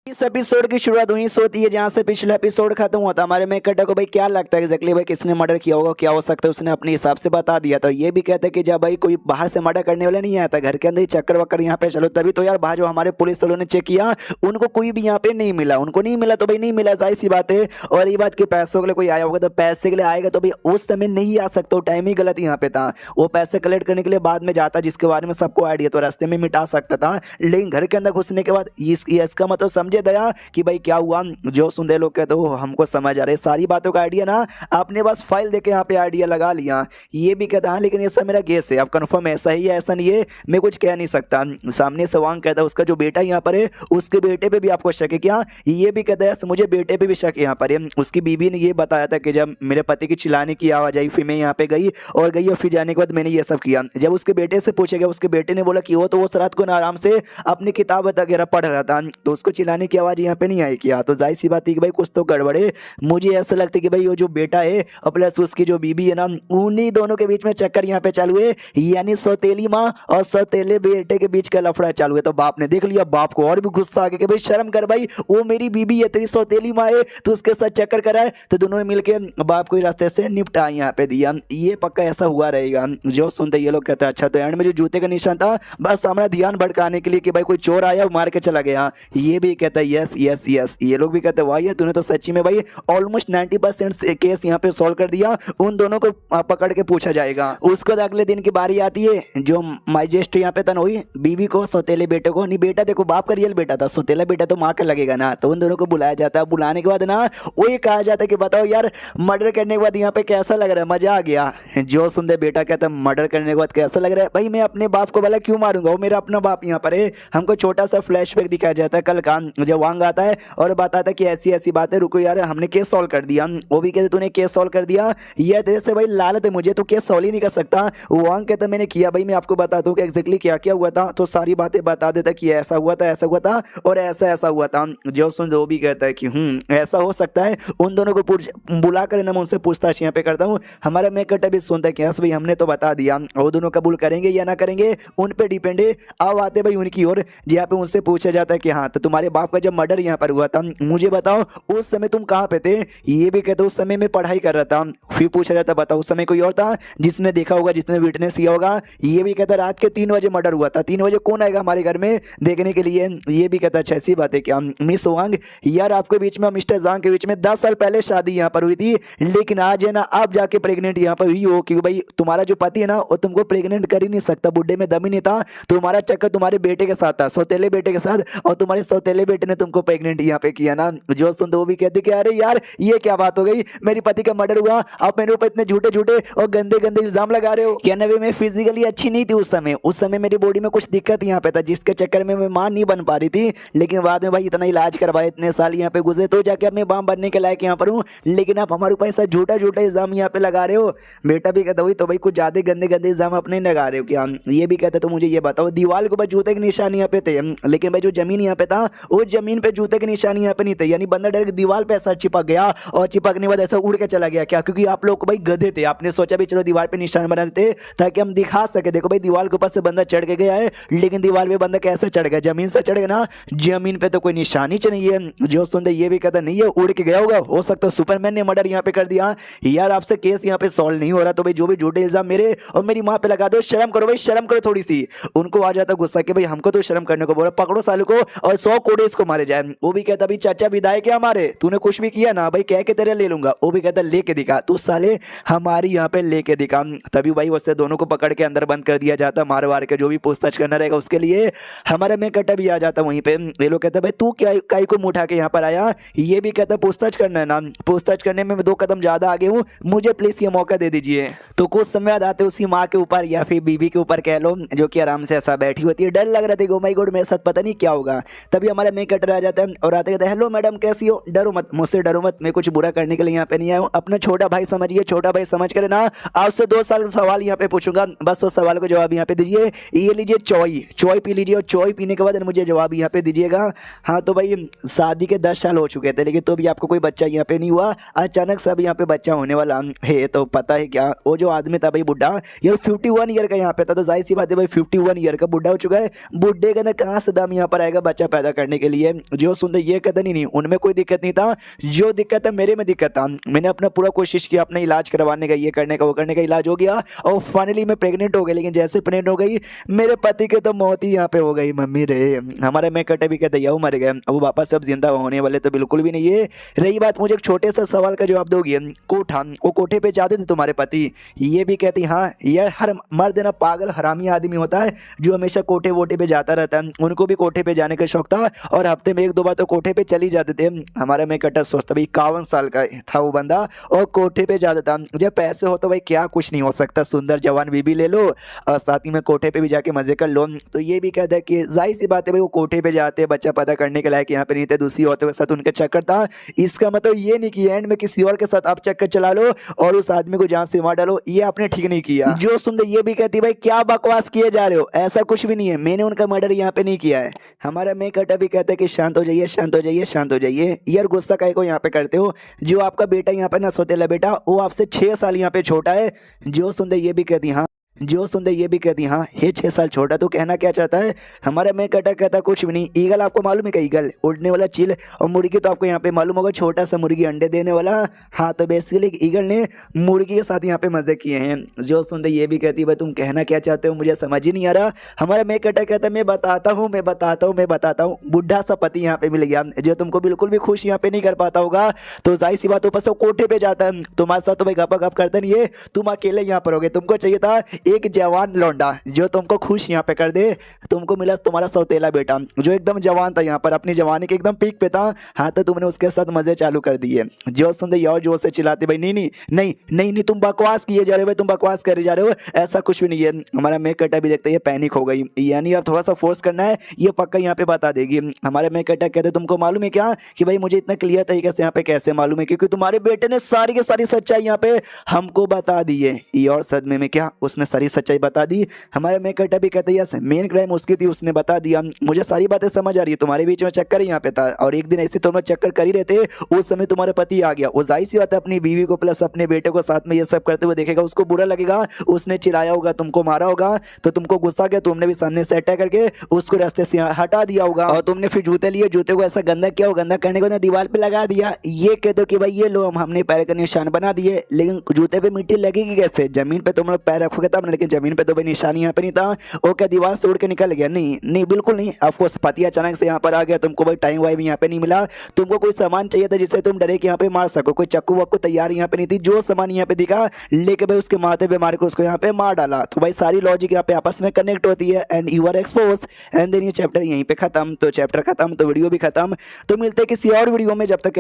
इस एपिसोड की शुरुआत वहीं से होती है जहां से पिछला एपिसोड खत्म हुआ था। हमारे मेकटा को भाई क्या लगता है एग्जैक्टली भाई किसने मर्डर किया होगा, क्या हो सकता है, उसने अपने हिसाब से बता दिया। तो ये भी कहते हैं कि जब भाई कोई बाहर से मर्डर करने वाला नहीं आता, घर के अंदर ही चक्कर वक्कर यहाँ पे चलो, तभी तो यार बाहर जो हमारे पुलिस वालों ने चेक किया उनको कोई भी यहाँ पे नहीं मिला, उनको नहीं मिला तो भाई नहीं मिला, जाहिर सी बात है। और ये बात कि पैसों के लिए कोई आया होगा तो पैसे के लिए आएगा तो भाई उस समय नहीं आ सकता, टाइम ही गलत यहाँ पे था। वो पैसे कलेक्ट करने के लिए बाद में जाता जिसके बारे में सबको आइडिया, तो रास्ते में मिटा सकता था, लेकिन घर के अंदर घुसने के बाद इसका मतलब समझे दया कि भाई क्या हुआ। जो सुनते लोग कहते हो हमको समझ आ रहा है, सारी बातों का आइडिया ना आपने बस फाइल देके यहाँ पे आइडिया लगा लिया। ये भी कहता है लेकिन ऐसा मेरा गेस है, अब कंफर्म ऐसा ही है ऐसा नहीं है, मैं कुछ कह नहीं सकता। सामने से वांग कहता है उसका जो बेटा यहाँ पर है उसके बेटे पे भी आपको शक है क्या, ये भी कहता है मुझे बेटे पे भी शक यहाँ पर है। उसकी बीबी ने ये बताया था कि जब मेरे पति की चिल्लाने की आवाज आई फिर मैं यहाँ पे गई और फिर जाने के बाद मैंने ये सब किया। जब उसके बेटे से पूछा गया उसके बेटे ने बोला कि वो तो वो रात को ना आराम से अपनी किताब वगैरह पढ़ रहा था, तो उसको चिल्लाने की आवाज यहाँ पे नहीं आई किया। तो जाहिर सी बात है कि भाई कुछ तो गड़बड़े। मुझे ऐसा लगता है कि भाई वो जो बेटा है और प्लस उसकी जो बीबी है ना, उन्हीं दोनों के बीच में चक्कर यहाँ पे चालू है, यानी सौतेली माँ और सौतेले बेटे के बीच का लफड़ा चालू है। तो बाप ने देख लिया, बाप को और भी गुस्सा आ गया कि भाई शर्म कर भाई, वो मेरी बीबी है, तेरी सौतेली माँ है, तो उसके साथ चक्कर कराए। तो दोनों ने मिलकर बाप को रास्ते से निपटा यहाँ पे दिया। ये पक्का ऐसा हुआ रहेगा। जो सुनते ये लोग कहते हैं अच्छा। तो एंड में जो जूते का निशान था बस हमारा ध्यान भड़काने के लिए कि भाई कोई चोर आया मार के चला गया। ये भी कहता है यस यस यस। ये लोग भी कहते हैं वाह यार तूने तो सच्ची में भाई ऑलमोस्ट 90% केस यहाँ पे सॉल्व कर दिया। उन दोनों को पकड़ के पूछा जाएगा। उसके बाद अगले दिन की बारी आती है, जो मैजिस्ट्रेट यहाँ पे था वही बीवी को सौतेले बेटे को, नहीं बेटा देखो बाप का रियल बेटा था, सौतेला बेटा तो माँ का लगेगा ना। तो उन दोनों को बुलाया जाता है। बुलाने के बाद ना वो ये कहा जाता है कि बताओ यार मर्डर करने के बाद यहाँ पे कैसा लग रहा है, मजा आ गया। जो सुनते बेटा कहता है मर्डर करने के बाद कैसा लग रहा है, भाई मैं अपने बाप को भला क्यों मारूंगा, वो मेरा अपना बाप यहाँ पर है। हमको छोटा सा फ्लैशबैक दिखाया जाता है कल का, जब वांग आता है और बताता है कि ऐसी ऐसी बात है, रुको यार हमने केस सॉल्व कर दिया। वो भी कहते तूने केस सॉल्व कर दिया, ये तेरे से भाई लालच है मुझे, तो केस सॉल्व ही नहीं कर सकता। वांग कहता मैंने किया भाई, मैं आपको बताता हूँ कि एग्जैक्टली क्या क्या हुआ था। तो सारी बातें बता देता कि ऐसा हुआ था ऐसा हुआ था और ऐसा ऐसा हुआ था। जो सुन वो भी कहता है कि ऐसा हो सकता है। उन दोनों को बुला कर मैं उनसे पूछताछ यहाँ पे करता हूँ। हमारा मेकटा भी सुनता है कि भाई हमने तो बता दिया, वो दोनों कबूल करेंगे या ना करेंगे उन पे डिपेंड है। अब आते भाई उनकी ओर, जहाँ पे उनसे पूछा जाता है कि हाँ तो तुम्हारे बाप का जब मर्डर यहाँ पर हुआ था मुझे बताओ उस समय तुम कहाँ पे थे। ये भी कहते उस समय मैं पढ़ाई कर रहा था। फिर पूछा जाता बताओ उस समय कोई और था जिसने देखा होगा, जिसने विटनेस किया होगा। ये भी कहता रात के 3 बजे मर्डर हुआ था, 3 बजे कौन आएगा हमारे घर में देखने के लिए। ये भी कहता अच्छा ऐसी बात है क्या। मिस वांग यार आपके बीच में मिस्टर जांग के बीच में 10 साल पहले शादी यहाँ पर हुई थी, लेकिन आज है ना आप जाके प्रेग्नेंट यहाँ पर हुई हो, क्योंकि भाई तुम्हारा जो पति है ना वो तुमको प्रेग्नेंट कर ही नहीं सकता, बुढ़े में दम ही नहीं था। तुम्हारा चक्कर तुम्हारे बेटे के साथ था, सौतेले बेटे के साथ, और तुम्हारे सौतेले बेटे ने तुमको प्रेग्नेंट यहाँ पे किया ना। जो सुन तो वो भी कहते कि अरे यार ये क्या बात हो गई, मेरी पति का मर्डर हुआ, आप मेरे ऊपर इतने झूठे झूठे और गंदे गंदे इल्जाम लगा रहे हो। क्या ना मैं फिजिकली अच्छी नहीं थी उस समय मेरी बॉडी में कुछ दिक्कत यहाँ पे था जिसके चक्कर में मैं मां नहीं बन पा रही थी, लेकिन बाद में भाई इतना इलाज करवाया, इतने साल यहाँ पे गुजरे तो जाके अब मैं मां बनने के लायक यहाँ पर हूँ, लेकिन आप हमारे ऊपर ऐसा झूठा झूठा इल्जाम यहाँ पे लगा रहे हो। बेटा भी कहता हुई तो भाई कुछ ज्यादा गंदे गंदे इल्जाम अपने लगा रहे हो क्या। ये भी कहते तो मुझे ये बताओ दीवार के ऊपर जूते के निशान यहाँ पे थे, लेकिन भाई जो जमीन यहाँ पे था वो जमीन पे जूते के निशान यहाँ पे नहीं थे, यानी बंदा डायरेक्ट दीवार पे ऐसा चिपक गया और चिपकने के बाद ऐसा उड़ के चला गया क्या, क्योंकि आप लोग भाई गधे थे, आपने सोचा भी चलो दीवार पे निशान बना देते ताकि हम दिखा सके देखो भाई दीवार के ऊपर से बंदा चढ़ के गया है, लेकिन दीवार पे बंदा कैसे चढ़ गया, जमीन से चढ़ गया ना, जमीन पे तो कोई निशान ही नहीं है। जो सुनते ये भी कहता नहीं है उड़ के गया होगा, हो सकता है सुपरमैन ने मर्डर यहाँ पे कर दिया। यार आपसे केस यहाँ पे सॉल्व नहीं हो रहा, तो भाई जो भी झूठे इल्जाम मेरे और मेरी माँ पे लगा दो, शर्म करो भाई, शर्म करो थोड़ी सी। उनको आ जाता गुस्सा कि भाई हमको तो शर्म करने को बोला, पकड़ो साले को और 100 कोड़े इसको मारे जाए। वो भी कहता भाई चाचा विदाई क्या हमारे, तूने कुछ भी किया ना भाई, कह के तेरे ले लूंगा। वो भी कहता लेके दिखा, तू साले हमारी यहाँ पे लेके दिखा। तभी भाई उससे दोनों को पकड़ के अंदर बंद कर दिया जाता, मार वार के जो भी पूछताछ करना रहेगा उसके लिए। हमारे में कटा भी आ जाता वहीं पे। ये लोग कहते भाई तू क्या काई को मुंह उठा के यहाँ पर आया। ये भी कहता पूछताछ करना है ना, पूछताछ करने में मैं 2 कदम ज्यादा आगे हूँ, मुझे प्लीज ये मौका दे दीजिए। तो कुछ समय बाद आते उसकी माँ के ऊपर या फिर बीवी के ऊपर कह लो, जो कि आराम से ऐसा बैठी होती है। डर लग रहा था, ओ माय गॉड मेरे साथ पता नहीं क्या होगा। तभी हमारा मेक कटर आ जाता है और आते कहते हेलो मैडम कैसी हो, डरो मत, मुझसे डरो मत, मैं कुछ बुरा करने के लिए यहाँ पे नहीं आया हूँ। अपना छोटा भाई समझिए, छोटा भाई समझ कर ना आपसे 2 साल का सवाल यहाँ पे पूछूंगा, बस उस सवाल को जवाब यहाँ पे दीजिए। ये लीजिए चॉय पी लीजिए और चॉय पीने के बाद मुझे जवाब यहाँ पे दीजिएगा। हाँ तो भाई शादी के 10 साल हो चुके थे लेकिन तो भी आपको कोई बच्चा यहाँ पे नहीं हुआ, अचानक से अब यहाँ पे बच्चा होने वाला है। तो पता है क्या, वो जो आदमी था भाई बुढ़ा, ये 51 ईयर का यहाँ पे था। तो जाहिर सी बात है भाई 51 ईयर का बुढ़ा हो चुका है, बुढ़े का ना कहाँ से दम यहाँ पर आएगा बच्चा पैदा करने के लिए। जो सुनते ये कहते नहीं उनमें कोई दिक्कत नहीं था, जो दिक्कत है मेरे में दिक्कत था। मैंने अपना पूरा कोशिश किया अपना इलाज करवाने का, ये करने का वो करने का, इलाज हो गया और फाइनली मैं प्रेग्नेंट हो गई। लेकिन जैसे प्रेग्नेंट हो गई मेरे पति के तो मौत ही यहाँ पे हो गई। मम्मी रे हमारे में कटे भी कहते मर गए, अब वापस सब जिंदा होने वाले तो बिल्कुल भी नहीं है। रही बात मुझे एक छोटे से सवाल का जवाब दोगी, कोठा वो कोठे पे जाते थे तुम्हारे पति? ये भी कहती हाँ, यह हर मर्द ना पागल हरामी आदमी होता है जो हमेशा कोठे वोटे पे जाता रहता है। उनको भी कोठे पे जाने का शौक था और हफ्ते में 1-2 बार तो कोठे पे चली जाते थे। हमारा मैं कटा सोचता भाई 51 साल का था वो बंदा और कोठे पे जाता था। जब पैसे हो तो भाई क्या कुछ नहीं हो सकता, सुंदर जवान बीबी ले लो और साथ ही में कोठे पे भी जाके मजे कर लो। तो ये भी कहता है कि जाहिर सी बात है भाई वो कोठे पे जाते बच्चा पैदा करने के लायक यहाँ पे नहीं थे, दूसरी औरतों के साथ उनका चक्कर था। इसका मतलब ये नहीं कि एंड में किसी और के साथ आप चक्कर चला लो और उस आदमी को जान से मार डालो, ये आपने ठीक नहीं किया। जो सुनते ये भी कहती भाई क्या बकवास किए जा रहे हो, ऐसा कुछ भी नहीं है, मैंने उनका मर्डर यहाँ पे नहीं किया है। हमारा मैं कटा भी कहता है कि शांत हो जाइए, शांत हो जाइए, शांत हो जाइए, यार गुस्सा काहे को यहाँ पे करते हो। जो आपका बेटा यहाँ पे ना सौतेला बेटा, वो आपसे 6 साल यहाँ पे छोटा है। जो सुनते ये भी कहती हाँ, जो सुनते ये भी कहती हाँ ये 6 साल छोटा, तो कहना क्या चाहता है। हमारा मैं कटा कहता कुछ भी नहीं। ईगल आपको मालूम है क्या, ईगल उड़ने वाला चिल, और मुर्गी तो आपको यहाँ पे मालूम होगा छोटा सा मुर्गी अंडे देने वाला। हाँ तो बेसिकली ईगल ने मुर्गी के साथ यहाँ पे मजे किए हैं। जो सुनते ये भी कहती भाई तुम कहना क्या चाहते हो, मुझे समझ ही नहीं आ रहा। हमारा मैं कटा कहता मैं बताता हूँ, मैं बताता हूँ, मैं बताता हूँ। बुढ़ा सा पति यहाँ पे मिल गया जो तुमको बिल्कुल भी खुश यहाँ पे नहीं कर पाता होगा। तो जाहिर सी बात ऊपर से कोठे पे जाता है, तुम्हारे साथ तो भाई गपा गप करता नहीं है, तुम अकेले यहाँ पर हो गए। तुमको चाहिए था एक जवान लौंडा जो तुमको खुश यहाँ पे कर दे, तुमको मिला तुम्हारा सौतेला बेटा जो एकदम जवान था, यहाँ पर अपनी जवानी के एकदम पीक पे था। हाँ तो तुमने उसके साथ मजे चालू कर दिए। जो सुनते और जोर से चिल्लाते भाई नहीं नहीं नहीं नहीं नहीं तुम बकवास किए जा रहे हो भाई, तुम बकवास करे जा रहे हो, ऐसा कुछ भी नहीं है। हमारा मेक कटा भी देखते ये पैनिक हो गई, यानी अब थोड़ा सा फोर्स करना है, ये पक्का यहाँ पे बता देगी। हमारे मेक कटा कहते तुमको मालूम है क्या कि भाई मुझे इतना क्लियर तरीके से यहाँ पे कैसे मालूम है, क्योंकि तुम्हारे बेटे ने सारी की सारी सच्चाई यहाँ पे हमको बता दी है। ये और सदमे में क्या उसने सारी सच्चाई बता दी। हमारे मेक कटा भी कहते यस मेन क्राइम उसकी थी, उसने बता दिया, मुझे सारी बातें समझ आ रही है। तुम्हारे बीच में चक्कर ही यहाँ पे था और एक दिन ऐसे तुम चक्कर कर ही रहे थे, उस समय तुम्हारे पति आ गया। वो जाहिर सी बात है अपनी बीवी को प्लस अपने बेटे को साथ में ये सब करते हुए देखेगा, उसको बुरा लगेगा, उसने चिल्लाया होगा, तुमको मारा होगा, तो तुमको गुस्सा गया, तुमने भी सामने से अटैक करके उसको रास्ते से हटा दिया होगा और तुमने फिर जूते लिए, जूते को ऐसा गंदा किया, गंदा करने को ना दीवार पे लगा दिया। ये कह दो कि भाई ये लो हमने पैर का निशान बना दिए, लेकिन जूते पे मिट्टी लगेगी कैसे, जमीन पे तुम लोग पैर रखोगे तब, लेकिन जमीन पे तो भाई निशान यहाँ पे नहीं था। वो क्या दीवार से उड़ के निकल गया? नहीं नहीं बिल्कुल नहीं। ऑफकोर्स पति अचानक से यहाँ पर आ गया, तुमको भाई टाइम वाइम यहाँ पे नहीं मिला, तुमको कोई सामान चाहिए था जिससे तुम डरे कि यहाँ पे मार सको, कोई चक्कू वक्कू तैयार यहाँ पे नहीं थी, जो सामान यहाँ पे दिखा लेके भाई उसके माथे पे मार कर उसको यहाँ पे मार डाला। तो भाई सारी लॉजिक यहाँ पे आपस में कनेक्ट होती है and you are expose and then ये चैप्टर यहीं पे खत्म। तो चैप्टर खत्म तो वीडियो भी खत्म। तो मिलते हैं किसी और वीडियो में, जब तक के लिए